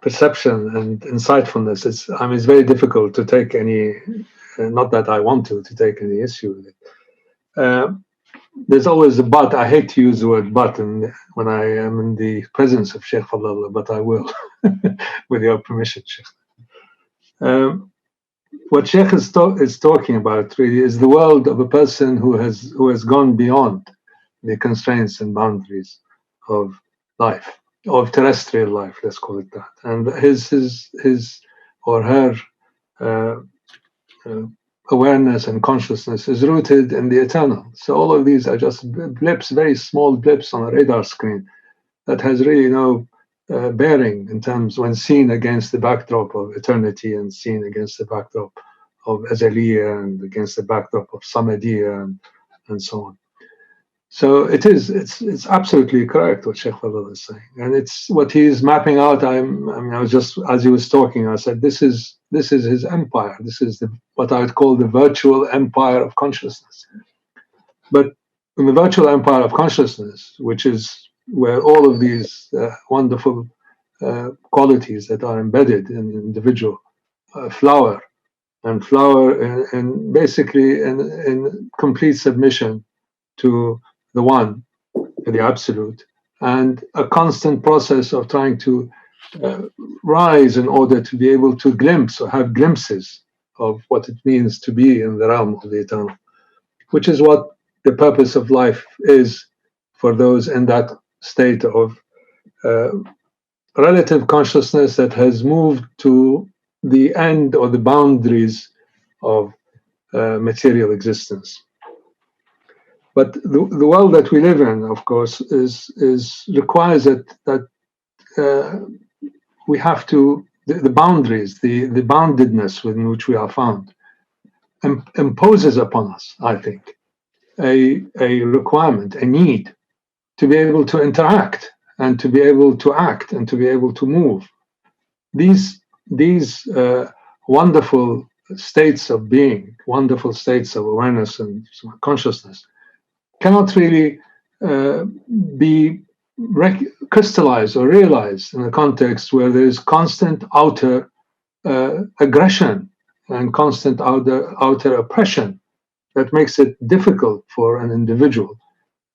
perception and insightfulness. It's very difficult to take any, not that I want to take any issue with it. There's always a but. I hate to use the word but when I am in the presence of Shaykh Fadhlalla, but I will, with your permission, Shaykh. What Shaykh is talking about really is the world of a person who has gone beyond the constraints and boundaries of life, of terrestrial life, let's call it that. And his or her awareness and consciousness is rooted in the eternal. So all of these are just blips, very small blips on a radar screen that has really no bearing in terms when seen against the backdrop of eternity and seen against the backdrop of Azaliya and against the backdrop of Samadiyya and so on. So it's absolutely correct what Shaykh Fadhlalla is saying, and it's what he's mapping out. I was just, as he was talking, I said this is his empire. This is what I would call the virtual empire of consciousness. But in the virtual empire of consciousness, which is where all of these wonderful qualities that are embedded in the individual flower and basically in complete submission to the one, to the absolute, and a constant process of trying to rise in order to be able to glimpse or have glimpses of what it means to be in the realm of the eternal, which is what the purpose of life is for those in that state of relative consciousness that has moved to the end or the boundaries of material existence. But the world that we live in, of course, requires that we have to the boundaries, the boundedness within which we are found, imposes upon us, I think, a requirement, a need to be able to interact and to be able to act and to be able to move. These wonderful states of being, wonderful states of awareness and consciousness cannot really be crystallized or realized in a context where there is constant outer aggression and constant outer oppression that makes it difficult for an individual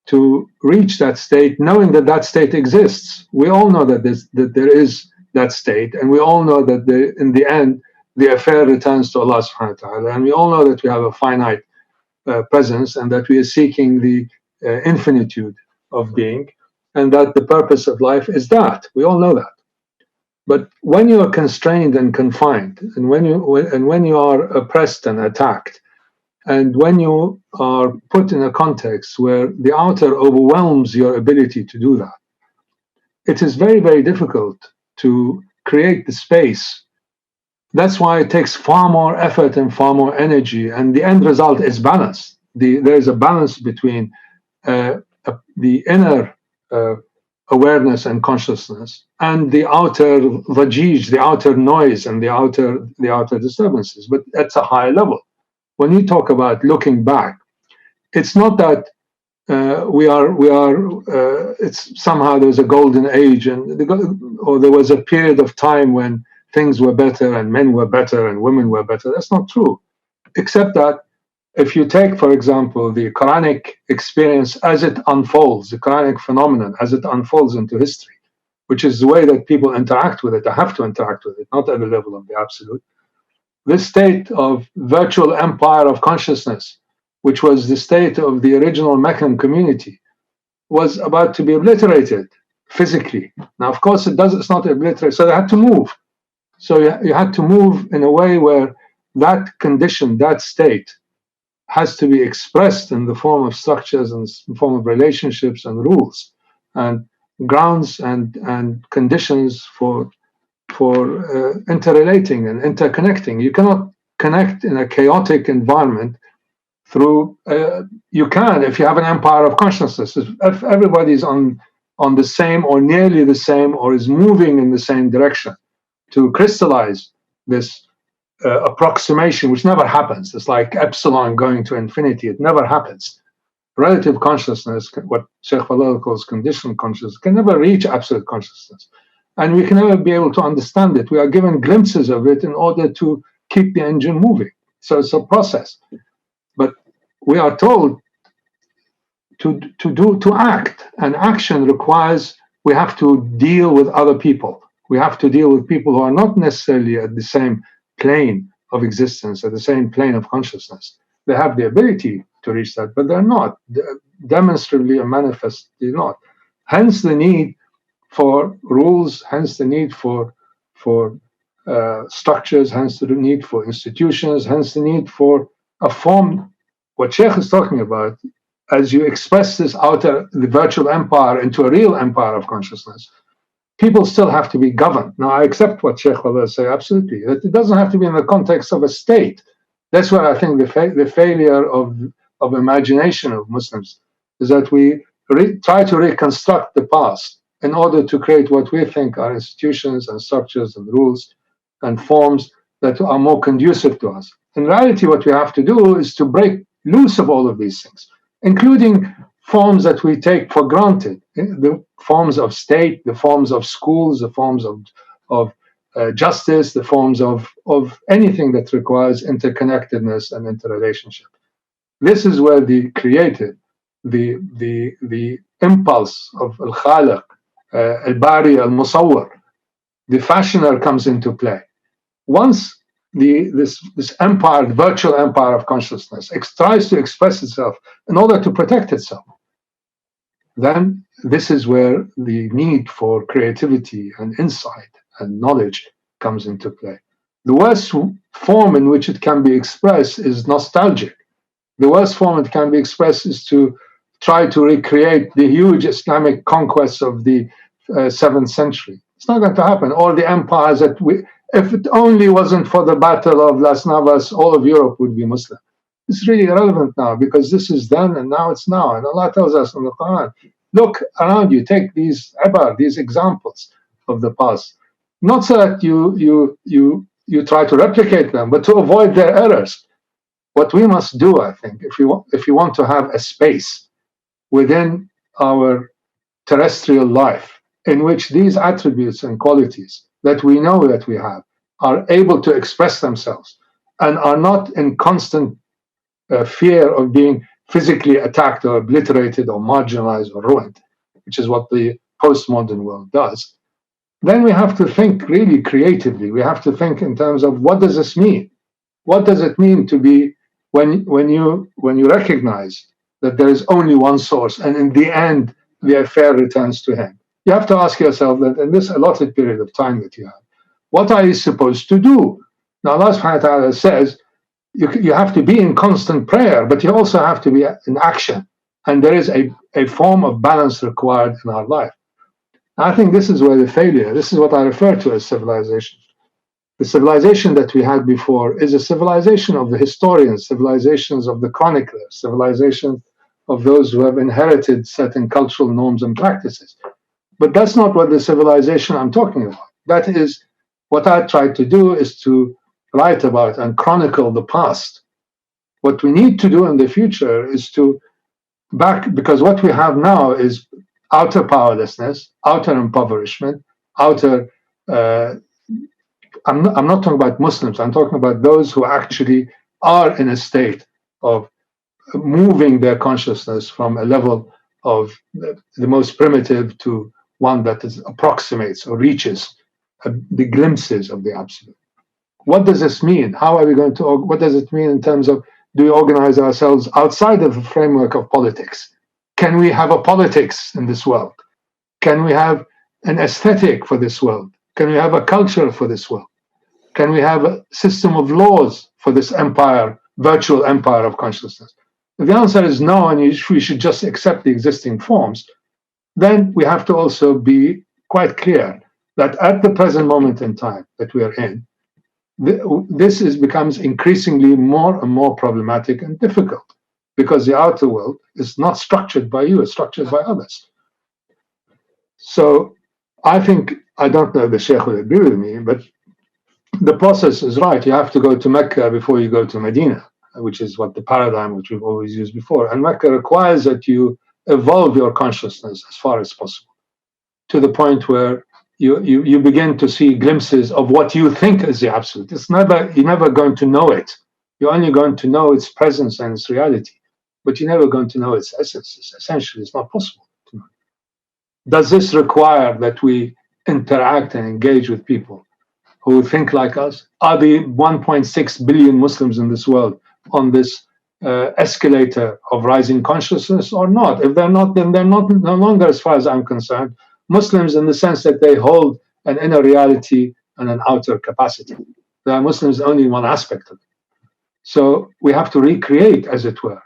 to reach that state, knowing that that state exists. We all know that there is that state, and we all know that in the end, the affair returns to Allah subhanahu wa ta'ala, and we all know that we have a finite presence and that we are seeking the infinitude of being, and that the purpose of life is that. We all know that. But when you are constrained and confined, and when you are oppressed and attacked, and when you are put in a context where the outer overwhelms your ability to do that, it is very, very difficult to create the space. That's why it takes far more effort and far more energy, and the end result is balance. There is a balance between the inner awareness and consciousness and the outer vajij, the outer noise, and the outer disturbances, but at a higher level. When you talk about looking back, it's not that it's somehow there's a golden age or there was a period of time when things were better and men were better and women were better. That's not true. Except that if you take, for example, the Quranic experience as it unfolds, the Quranic phenomenon as it unfolds into history, which is the way that people interact with it, they have to interact with it, not at the level of the absolute. This state of virtual empire of consciousness, which was the state of the original Meccan community, was about to be obliterated physically. Now, of course, it's not obliterated, so they had to move. So you had to move in a way where that condition, that state, has to be expressed in the form of structures and the form of relationships and rules and grounds and conditions for interrelating and interconnecting. You cannot connect in a chaotic environment through, you can if you have an empire of consciousness. If everybody's on the same or nearly the same or is moving in the same direction to crystallize this approximation, which never happens. It's like epsilon going to infinity. It never happens. Relative consciousness, what Shaykh Fadhlalla calls conditioned consciousness, can never reach absolute consciousness. And we can never be able to understand it. We are given glimpses of it in order to keep the engine moving. So it's a process. But we are told to act. And action requires, we have to deal with other people. We have to deal with people who are not necessarily at the same plane of existence, at the same plane of consciousness. They have the ability to reach that, but they're not. Demonstrably and manifestly not. Hence the need for rules, hence the need for structures, hence the need for institutions, hence the need for a form. What Shaykh is talking about, as you express this the virtual empire into a real empire of consciousness, people still have to be governed. Now, I accept what Shaykh Fadhlalla say, absolutely. It doesn't have to be in the context of a state. That's where I think the failure of imagination of Muslims is that we try to reconstruct the past in order to create what we think are institutions and structures and rules and forms that are more conducive to us. In reality, what we have to do is to break loose of all of these things, including forms that we take for granted, the forms of state, the forms of schools, the forms of justice, the forms of anything that requires interconnectedness and interrelationship. This is where the creative, the impulse of al-Khaliq, al-Bari, al-Musawwar, the fashioner comes into play. Once this empire, the virtual empire of consciousness, tries to express itself in order to protect itself, then this is where the need for creativity and insight and knowledge comes into play. The worst form in which it can be expressed is nostalgic. The worst form it can be expressed is to try to recreate the huge Islamic conquests of the 7th century. It's not going to happen. All the empires that if it only wasn't for the Battle of Las Navas, all of Europe would be Muslim. It's really irrelevant now because this is then and now it's now. And Allah tells us in the Quran, look around you, take these examples of the past. Not so that you try to replicate them, but to avoid their errors. What we must do, I think, if you want to have a space within our terrestrial life in which these attributes and qualities that we know that we have are able to express themselves and are not in constant fear of being physically attacked or obliterated or marginalized or ruined, which is what the postmodern world does, then we have to think really creatively. We have to think in terms of what does this mean? What does it mean to be when you recognize that there is only one source, and in the end, the affair returns to him. You have to ask yourself that in this allotted period of time that you have, what are you supposed to do? Now, Allah subhanahu wa ta'ala says, you have to be in constant prayer, but you also have to be in action. And there is a form of balance required in our life. I think this is where the failure, this is what I refer to as civilization. The civilization that we had before is a civilization of the historians, civilizations of the chroniclers, civilization of those who have inherited certain cultural norms and practices. But that's not what the civilization I'm talking about. That is, what I tried to do is to write about and chronicle the past. What we need to do in the future is to because what we have now is outer powerlessness, outer impoverishment, outer I'm not talking about Muslims, I'm talking about those who actually are in a state of moving their consciousness from a level of the most primitive to one that approximates or reaches the glimpses of the absolute. What does this mean? How are we going to, what does it mean in terms of, do we organize ourselves outside of the framework of politics? Can we have a politics in this world? Can we have an aesthetic for this world? Can we have a culture for this world? Can we have a system of laws for this empire, virtual empire of consciousness? If the answer is no, and we should just accept the existing forms, then we have to also be quite clear that at the present moment in time that we are in, this becomes increasingly more and more problematic and difficult, because the outer world is not structured by you, it's structured by others. So I think, I don't know if the Shaykh will agree with me, but the process is right. You have to go to Mecca before you go to Medina, which is what the paradigm which we've always used before. And Mecca requires that you evolve your consciousness as far as possible, to the point where you begin to see glimpses of what you think is the absolute. You're never going to know it. You're only going to know its presence and its reality, but you're never going to know its essence. Essentially, it's not possible to know. Does this require that we interact and engage with people who think like us? Are the 1.6 billion Muslims in this world on this escalator of rising consciousness or not? If they're not, then they're not no longer, as far as I'm concerned, Muslims in the sense that they hold an inner reality and an outer capacity. They are Muslims only in one aspect of it. So we have to recreate, as it were,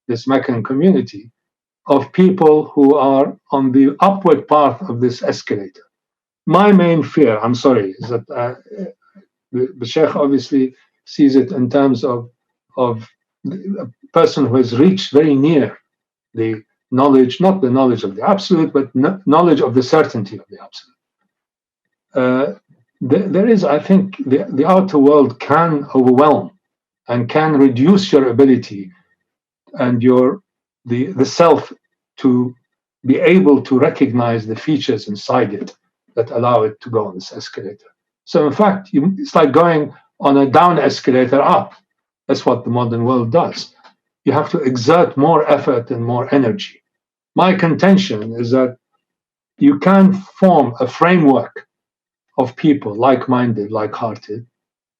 this Meccan community of people who are on the upward path of this escalator. My main fear, I'm sorry, is that the Sheikh obviously sees it in terms of a person who has reached very near the knowledge, not the knowledge of the absolute, but knowledge of the certainty of the absolute. There is, I think, the outer world can overwhelm and can reduce your ability and the self to be able to recognize the features inside it that allow it to go on this escalator. So in fact, it's like going on a down escalator up. That's what the modern world does. You have to exert more effort and more energy. My contention is that you can form a framework of people, like-minded, like-hearted,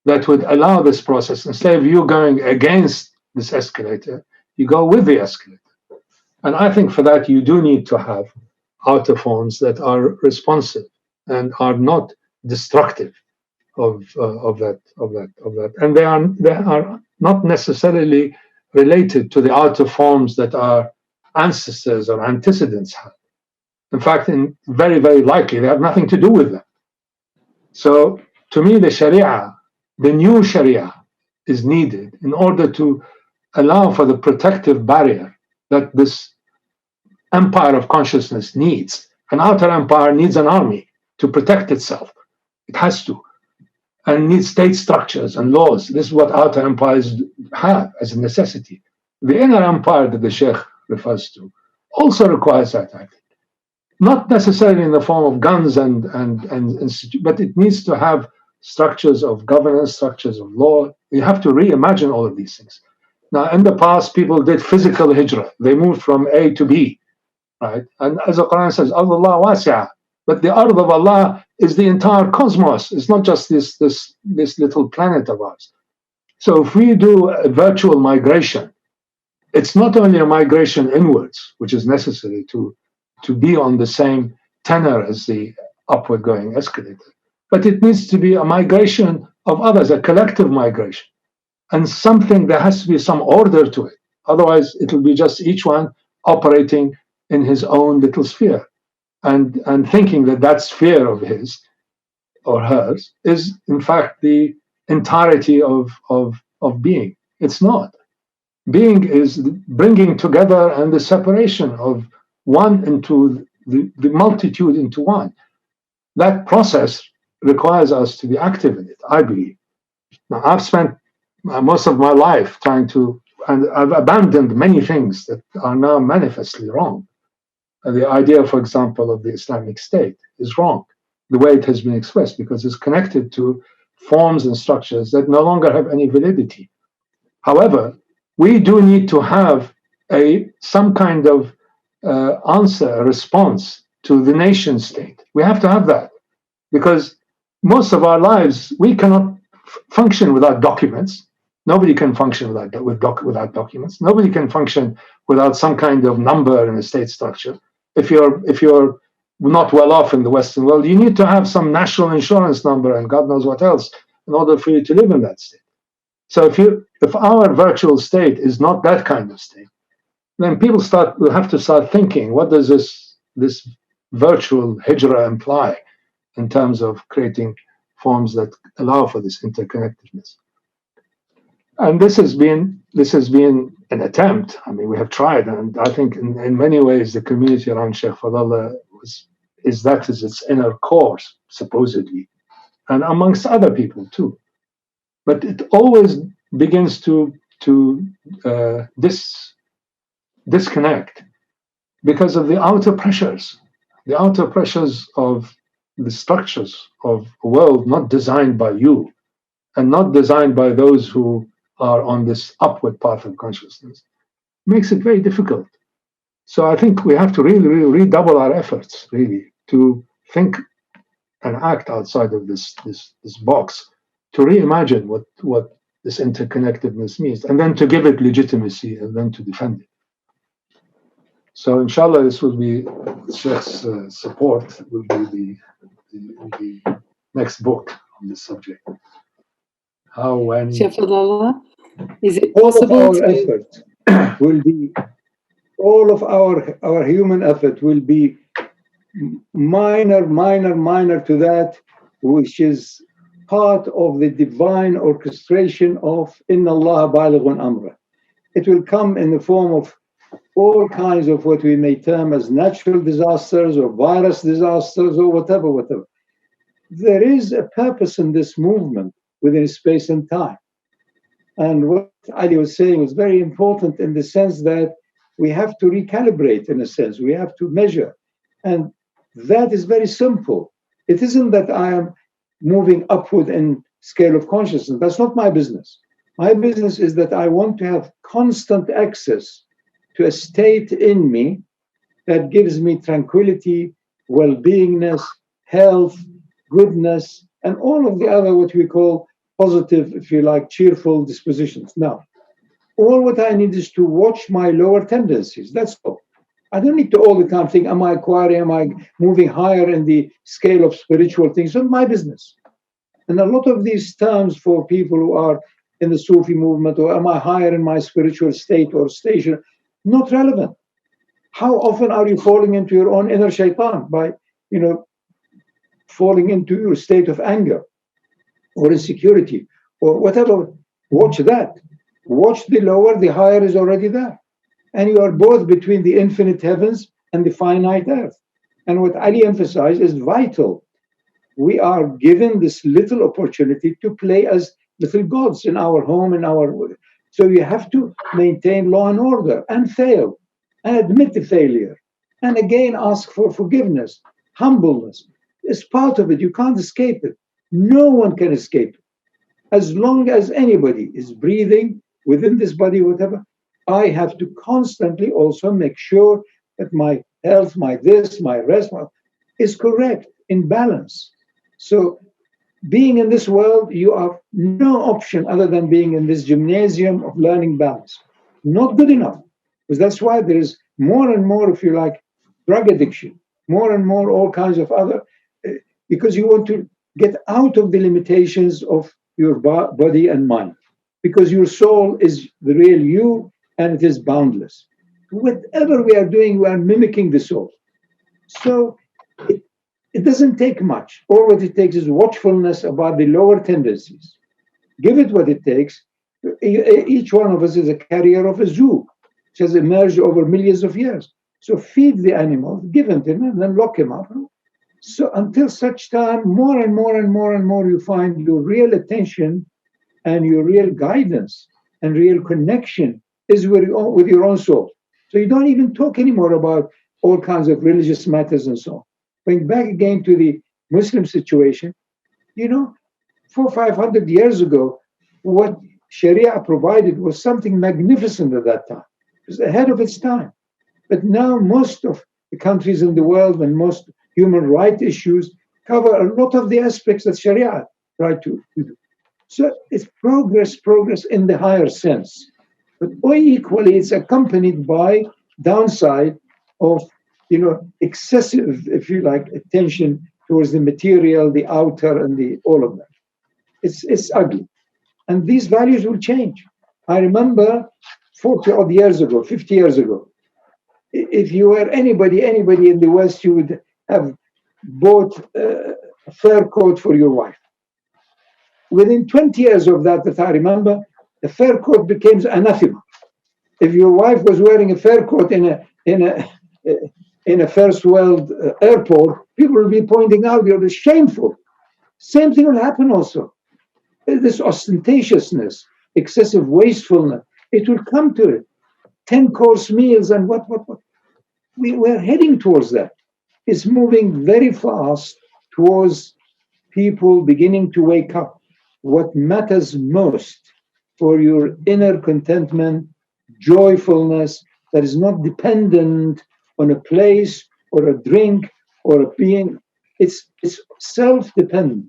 that would allow this process. Instead of you going against this escalator, you go with the escalator. And I think for that, you do need to have outer forms that are responsive and are not destructive of that. And they are not necessarily related to the outer forms that our ancestors or antecedents had. In fact, very, very likely, they have nothing to do with them. So to me, the Sharia, the new Sharia, is needed in order to allow for the protective barrier that this empire of consciousness needs. An outer empire needs an army to protect itself. It has to. And needs state structures and laws. This is what outer empires have as a necessity. The inner empire that the Sheikh refers to also requires that, I think. Not necessarily in the form of guns but it needs to have structures of governance, structures of law. You have to reimagine all of these things. Now, in the past, people did physical hijrah. They moved from A to B, right? And as the Quran says, Allah wasi'ah. But the ard of Allah is the entire cosmos. It's not just this little planet of ours. So if we do a virtual migration, it's not only a migration inwards, which is necessary to to be on the same tenor as the upward going escalator. But it needs to be a migration of others, a collective migration, and something, there has to be some order to it. Otherwise, it will be just each one operating in his own little sphere, and thinking that that sphere of his or hers is in fact the entirety of being. It's not. Being is the bringing together and the separation of one into the multitude into one. That process requires us to be active in it, I believe. Now, I've spent most of my life trying to, and I've abandoned many things that are now manifestly wrong. The idea, for example, of the Islamic State is wrong, the way it has been expressed, because it's connected to forms and structures that no longer have any validity. However, we do need to have some kind of answer, a response to the nation state. We have to have that, because most of our lives, we cannot function without documents. Nobody can function without documents. Nobody can function without some kind of number in a state structure. If you're not well off in the Western world, you need to have some national insurance number and God knows what else in order for you to live in that state. So if our virtual state is not that kind of state, then people will have to start thinking, what does this virtual hijra imply in terms of creating forms that allow for this interconnectedness? And this has been an attempt. I mean, we have tried, and I think in many ways the community around Shaykh Fadhlalla is its inner core, supposedly, and amongst other people too. But it always begins to disconnect because of the outer pressures of the structures of a world not designed by you and not designed by those who are on this upward path of consciousness. It makes it very difficult. So I think we have to really redouble our efforts, really, to think and act outside of this box, to reimagine what this interconnectedness means, and then to give it legitimacy, and then to defend it. So inshallah, this will be Sheikh's support, will be the next book on this subject. How, when... Shaykh Fadhlalla, is it all of possible our effort will be, all of our human effort will be minor to that, which is part of the divine orchestration of Inna Allah Balighun Amra. It will come in the form of all kinds of what we may term as natural disasters or virus disasters or whatever. There is a purpose in this movement within space and time. And what Ali was saying was very important in the sense that we have to recalibrate, in a sense. We have to measure. And that is very simple. It isn't that I am moving upward in scale of consciousness. That's not my business. My business is that I want to have constant access to a state in me that gives me tranquility, well-beingness, health, goodness, and all of the other what we call positive, if you like, cheerful dispositions. Now, all what I need is to watch my lower tendencies. That's all. I don't need to all the time think, am I acquiring, am I moving higher in the scale of spiritual things? It's not my business. And a lot of these terms for people who are in the Sufi movement, or am I higher in my spiritual state or station, not relevant. How often are you falling into your own inner shaitan by, falling into your state of anger or insecurity or whatever? Watch that. Watch the lower, the higher is already there. And you are both between the infinite heavens and the finite earth. And what Ali emphasized is vital. We are given this little opportunity to play as little gods in our home, in our... So you have to maintain law and order and fail and admit the failure. And again, ask for forgiveness, humbleness. It's part of it. You can't escape it. No one can escape it. As long as anybody is breathing within this body, whatever, I have to constantly also make sure that my health, my this, my rest is correct, in balance. So being in this world, you have no option other than being in this gymnasium of learning balance. Not good enough, because that's why there is more and more, if you like, drug addiction, more and more all kinds of other, because you want to get out of the limitations of your body and mind, because your soul is the real you and it is boundless. Whatever we are doing, we are mimicking the soul. So it doesn't take much. All what it takes is watchfulness about the lower tendencies. Give it what it takes. Each one of us is a carrier of a zoo, which has emerged over millions of years. So feed the animal, give him to him, and then lock him up. So until such time, more and more and more and more, you find your real attention and your real guidance and real connection is with your own soul. So you don't even talk anymore about all kinds of religious matters and so on. Going back again to the Muslim situation, 400 or 500 years ago, what Sharia provided was something magnificent at that time. It was ahead of its time. But now most of the countries in the world and most human rights issues cover a lot of the aspects that Sharia tried to do. So it's progress in the higher sense. But equally, it's accompanied by downside of, excessive, if you like, attention towards the material, the outer, and all of that. It's ugly. And these values will change. I remember 40 odd years ago, 50 years ago, if you were anybody in the West, you would have bought a fur coat for your wife. Within 20 years of that I remember, the fur coat became anathema. If your wife was wearing a fur coat in a first world airport, people will be pointing out you're shameful. Same thing will happen also. This ostentatiousness, excessive wastefulness, it will come to it. 10-course meals and what. We're heading towards that. It's moving very fast towards people beginning to wake up. What matters most for your inner contentment, joyfulness, that is not dependent on a place or a drink or a being. It's self-dependent.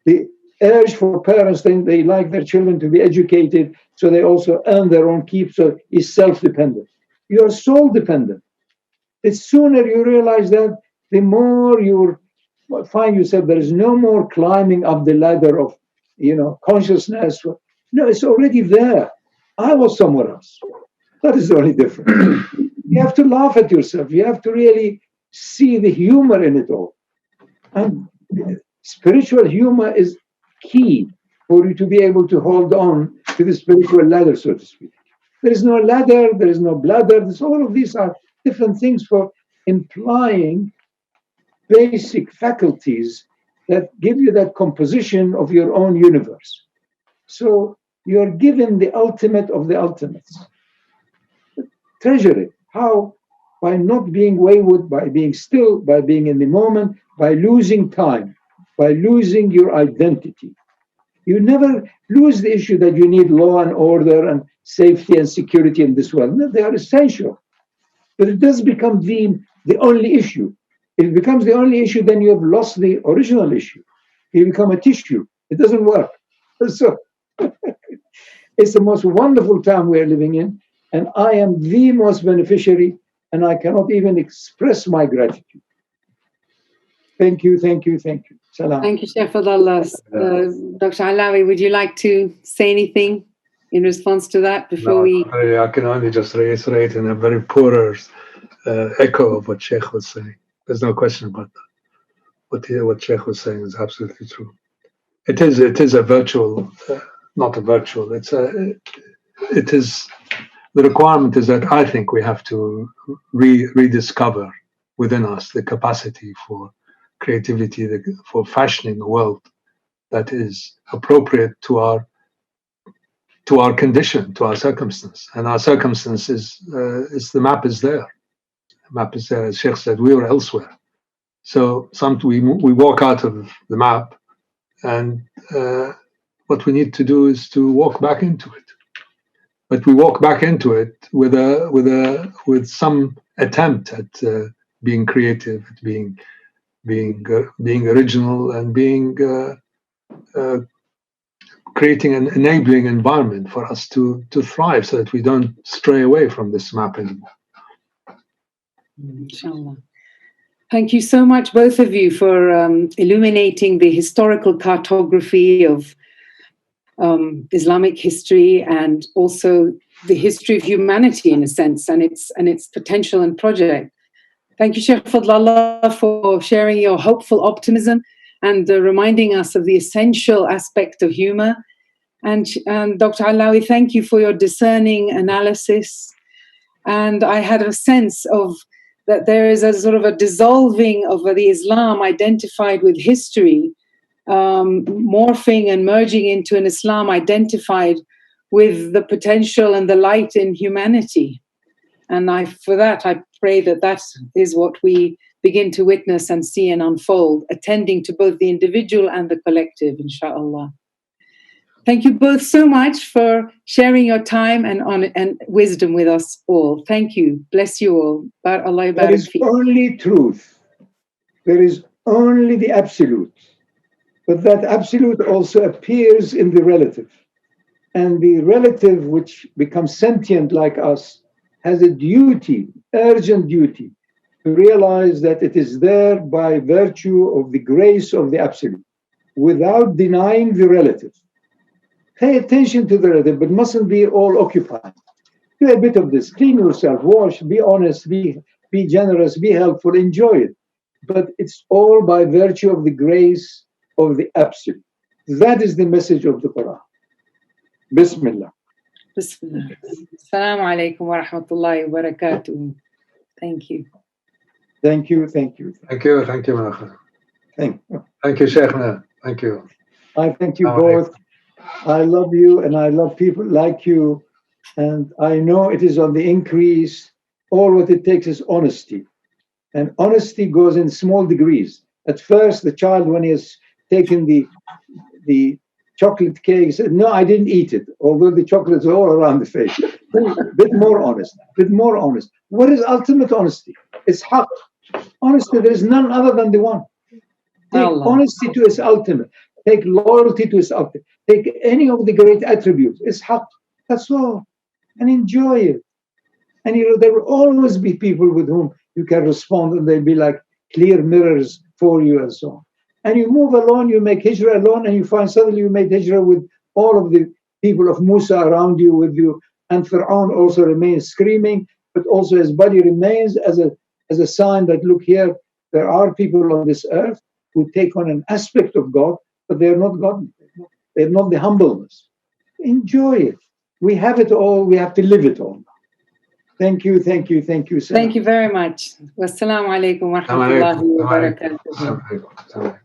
The urge for parents, they like their children to be educated, so they also earn their own keep, so it's self-dependent. You are soul-dependent. The sooner you realize that, the more you find yourself, there is no more climbing up the ladder of, consciousness. No, it's already there. I was somewhere else. That is the only difference. You have to laugh at yourself. You have to really see the humor in it all. And spiritual humor is key for you to be able to hold on to the spiritual ladder, so to speak. There is no ladder, there is no bladder. All of these are different things for implying basic faculties that give you that composition of your own universe. So you're given the ultimate of the ultimates. Treasure it. How? By not being wayward, by being still, by being in the moment, by losing time, by losing your identity. You never lose the issue that you need law and order and safety and security in this world. No, they are essential. But it does become the only issue. If it becomes the only issue, then you have lost the original issue. You become a tissue. It doesn't work. So it's the most wonderful time we are living in, and I am the most beneficiary, and I cannot even express my gratitude. Thank you. Salam. Thank you, Shaykh Fadhlalla. Dr. Allawi, would you like to say anything in response to that before we... I can only just reiterate in a very poorer echo of what Shaykh was saying. There's no question about that. What Shaykh was saying is absolutely true. It is a virtual, not a virtual. The requirement is that I think we have to rediscover within us the capacity for creativity, for fashioning a world that is appropriate to our condition, to our circumstance. And our circumstance is the map is there. The map is there. As Sheikh said, we were elsewhere. So we walk out of the map, and what we need to do is to walk back into it. But we walk back into it with some attempt at being creative, at being original, and creating an enabling environment for us to thrive, so that we don't stray away from this map anymore. Inshallah. Thank you so much, both of you, for illuminating the historical cartography of Islamic history and also the history of humanity, in a sense, and its potential and project. Thank you, Shaykh Fadhlalla, for sharing your hopeful optimism and reminding us of the essential aspect of humor. And Dr. Allawi, thank you for your discerning analysis. And I had a sense of that there is a sort of a dissolving of the Islam identified with history, morphing and merging into an Islam identified with the potential and the light in humanity. And for that, I pray that that is what we begin to witness and see and unfold, attending to both the individual and the collective, inshallah. Thank you both so much for sharing your time and wisdom with us all. Thank you. Bless you all. There is only truth. There is only the absolute. But that absolute also appears in the relative. And the relative, which becomes sentient like us, has a duty, urgent duty, to realize that it is there by virtue of the grace of the absolute, without denying the relative. Pay attention to the relative, but mustn't be all occupied. Do a bit of this, clean yourself, wash, be honest, be generous, be helpful, enjoy it. But it's all by virtue of the grace of the absolute. That is the message of the Quran. Bismillah. Bismillah. Assalamu alaikum wa rahmatullahi wa barakatuh. Thank you. Thank you, thank you. Thank you, thank you, Manakha. Thank you. Thank you, Shaykhna. Thank you. I thank you both. I love you and I love people like you. And I know it is on the increase. All what it takes is honesty. And honesty goes in small degrees. At first, the child, when he has taken the chocolate cake, said, no, I didn't eat it, although the chocolates are all around the face. Bit more honest, bit more honest. What is ultimate honesty? It's haqq. Honesty, there is none other than the one. Take honesty to its ultimate. Take loyalty to its ultimate. Take any of the great attributes. It's haqq. That's all. And enjoy it. And there will always be people with whom you can respond, and they'll be like clear mirrors for you and so on. And you move alone, you make hijrah alone, and you find suddenly you made hijrah with all of the people of Musa around you, with you. And Fir'aun also remains screaming, but also his body remains as a sign that, look here, there are people on this earth who take on an aspect of God, but they are not God. They have not the humbleness. Enjoy it. We have it all. We have to live it all. Thank you, thank you, thank you. Thank you very much. Wassalamu alaikum wa rahmatullahi wa barakatuh.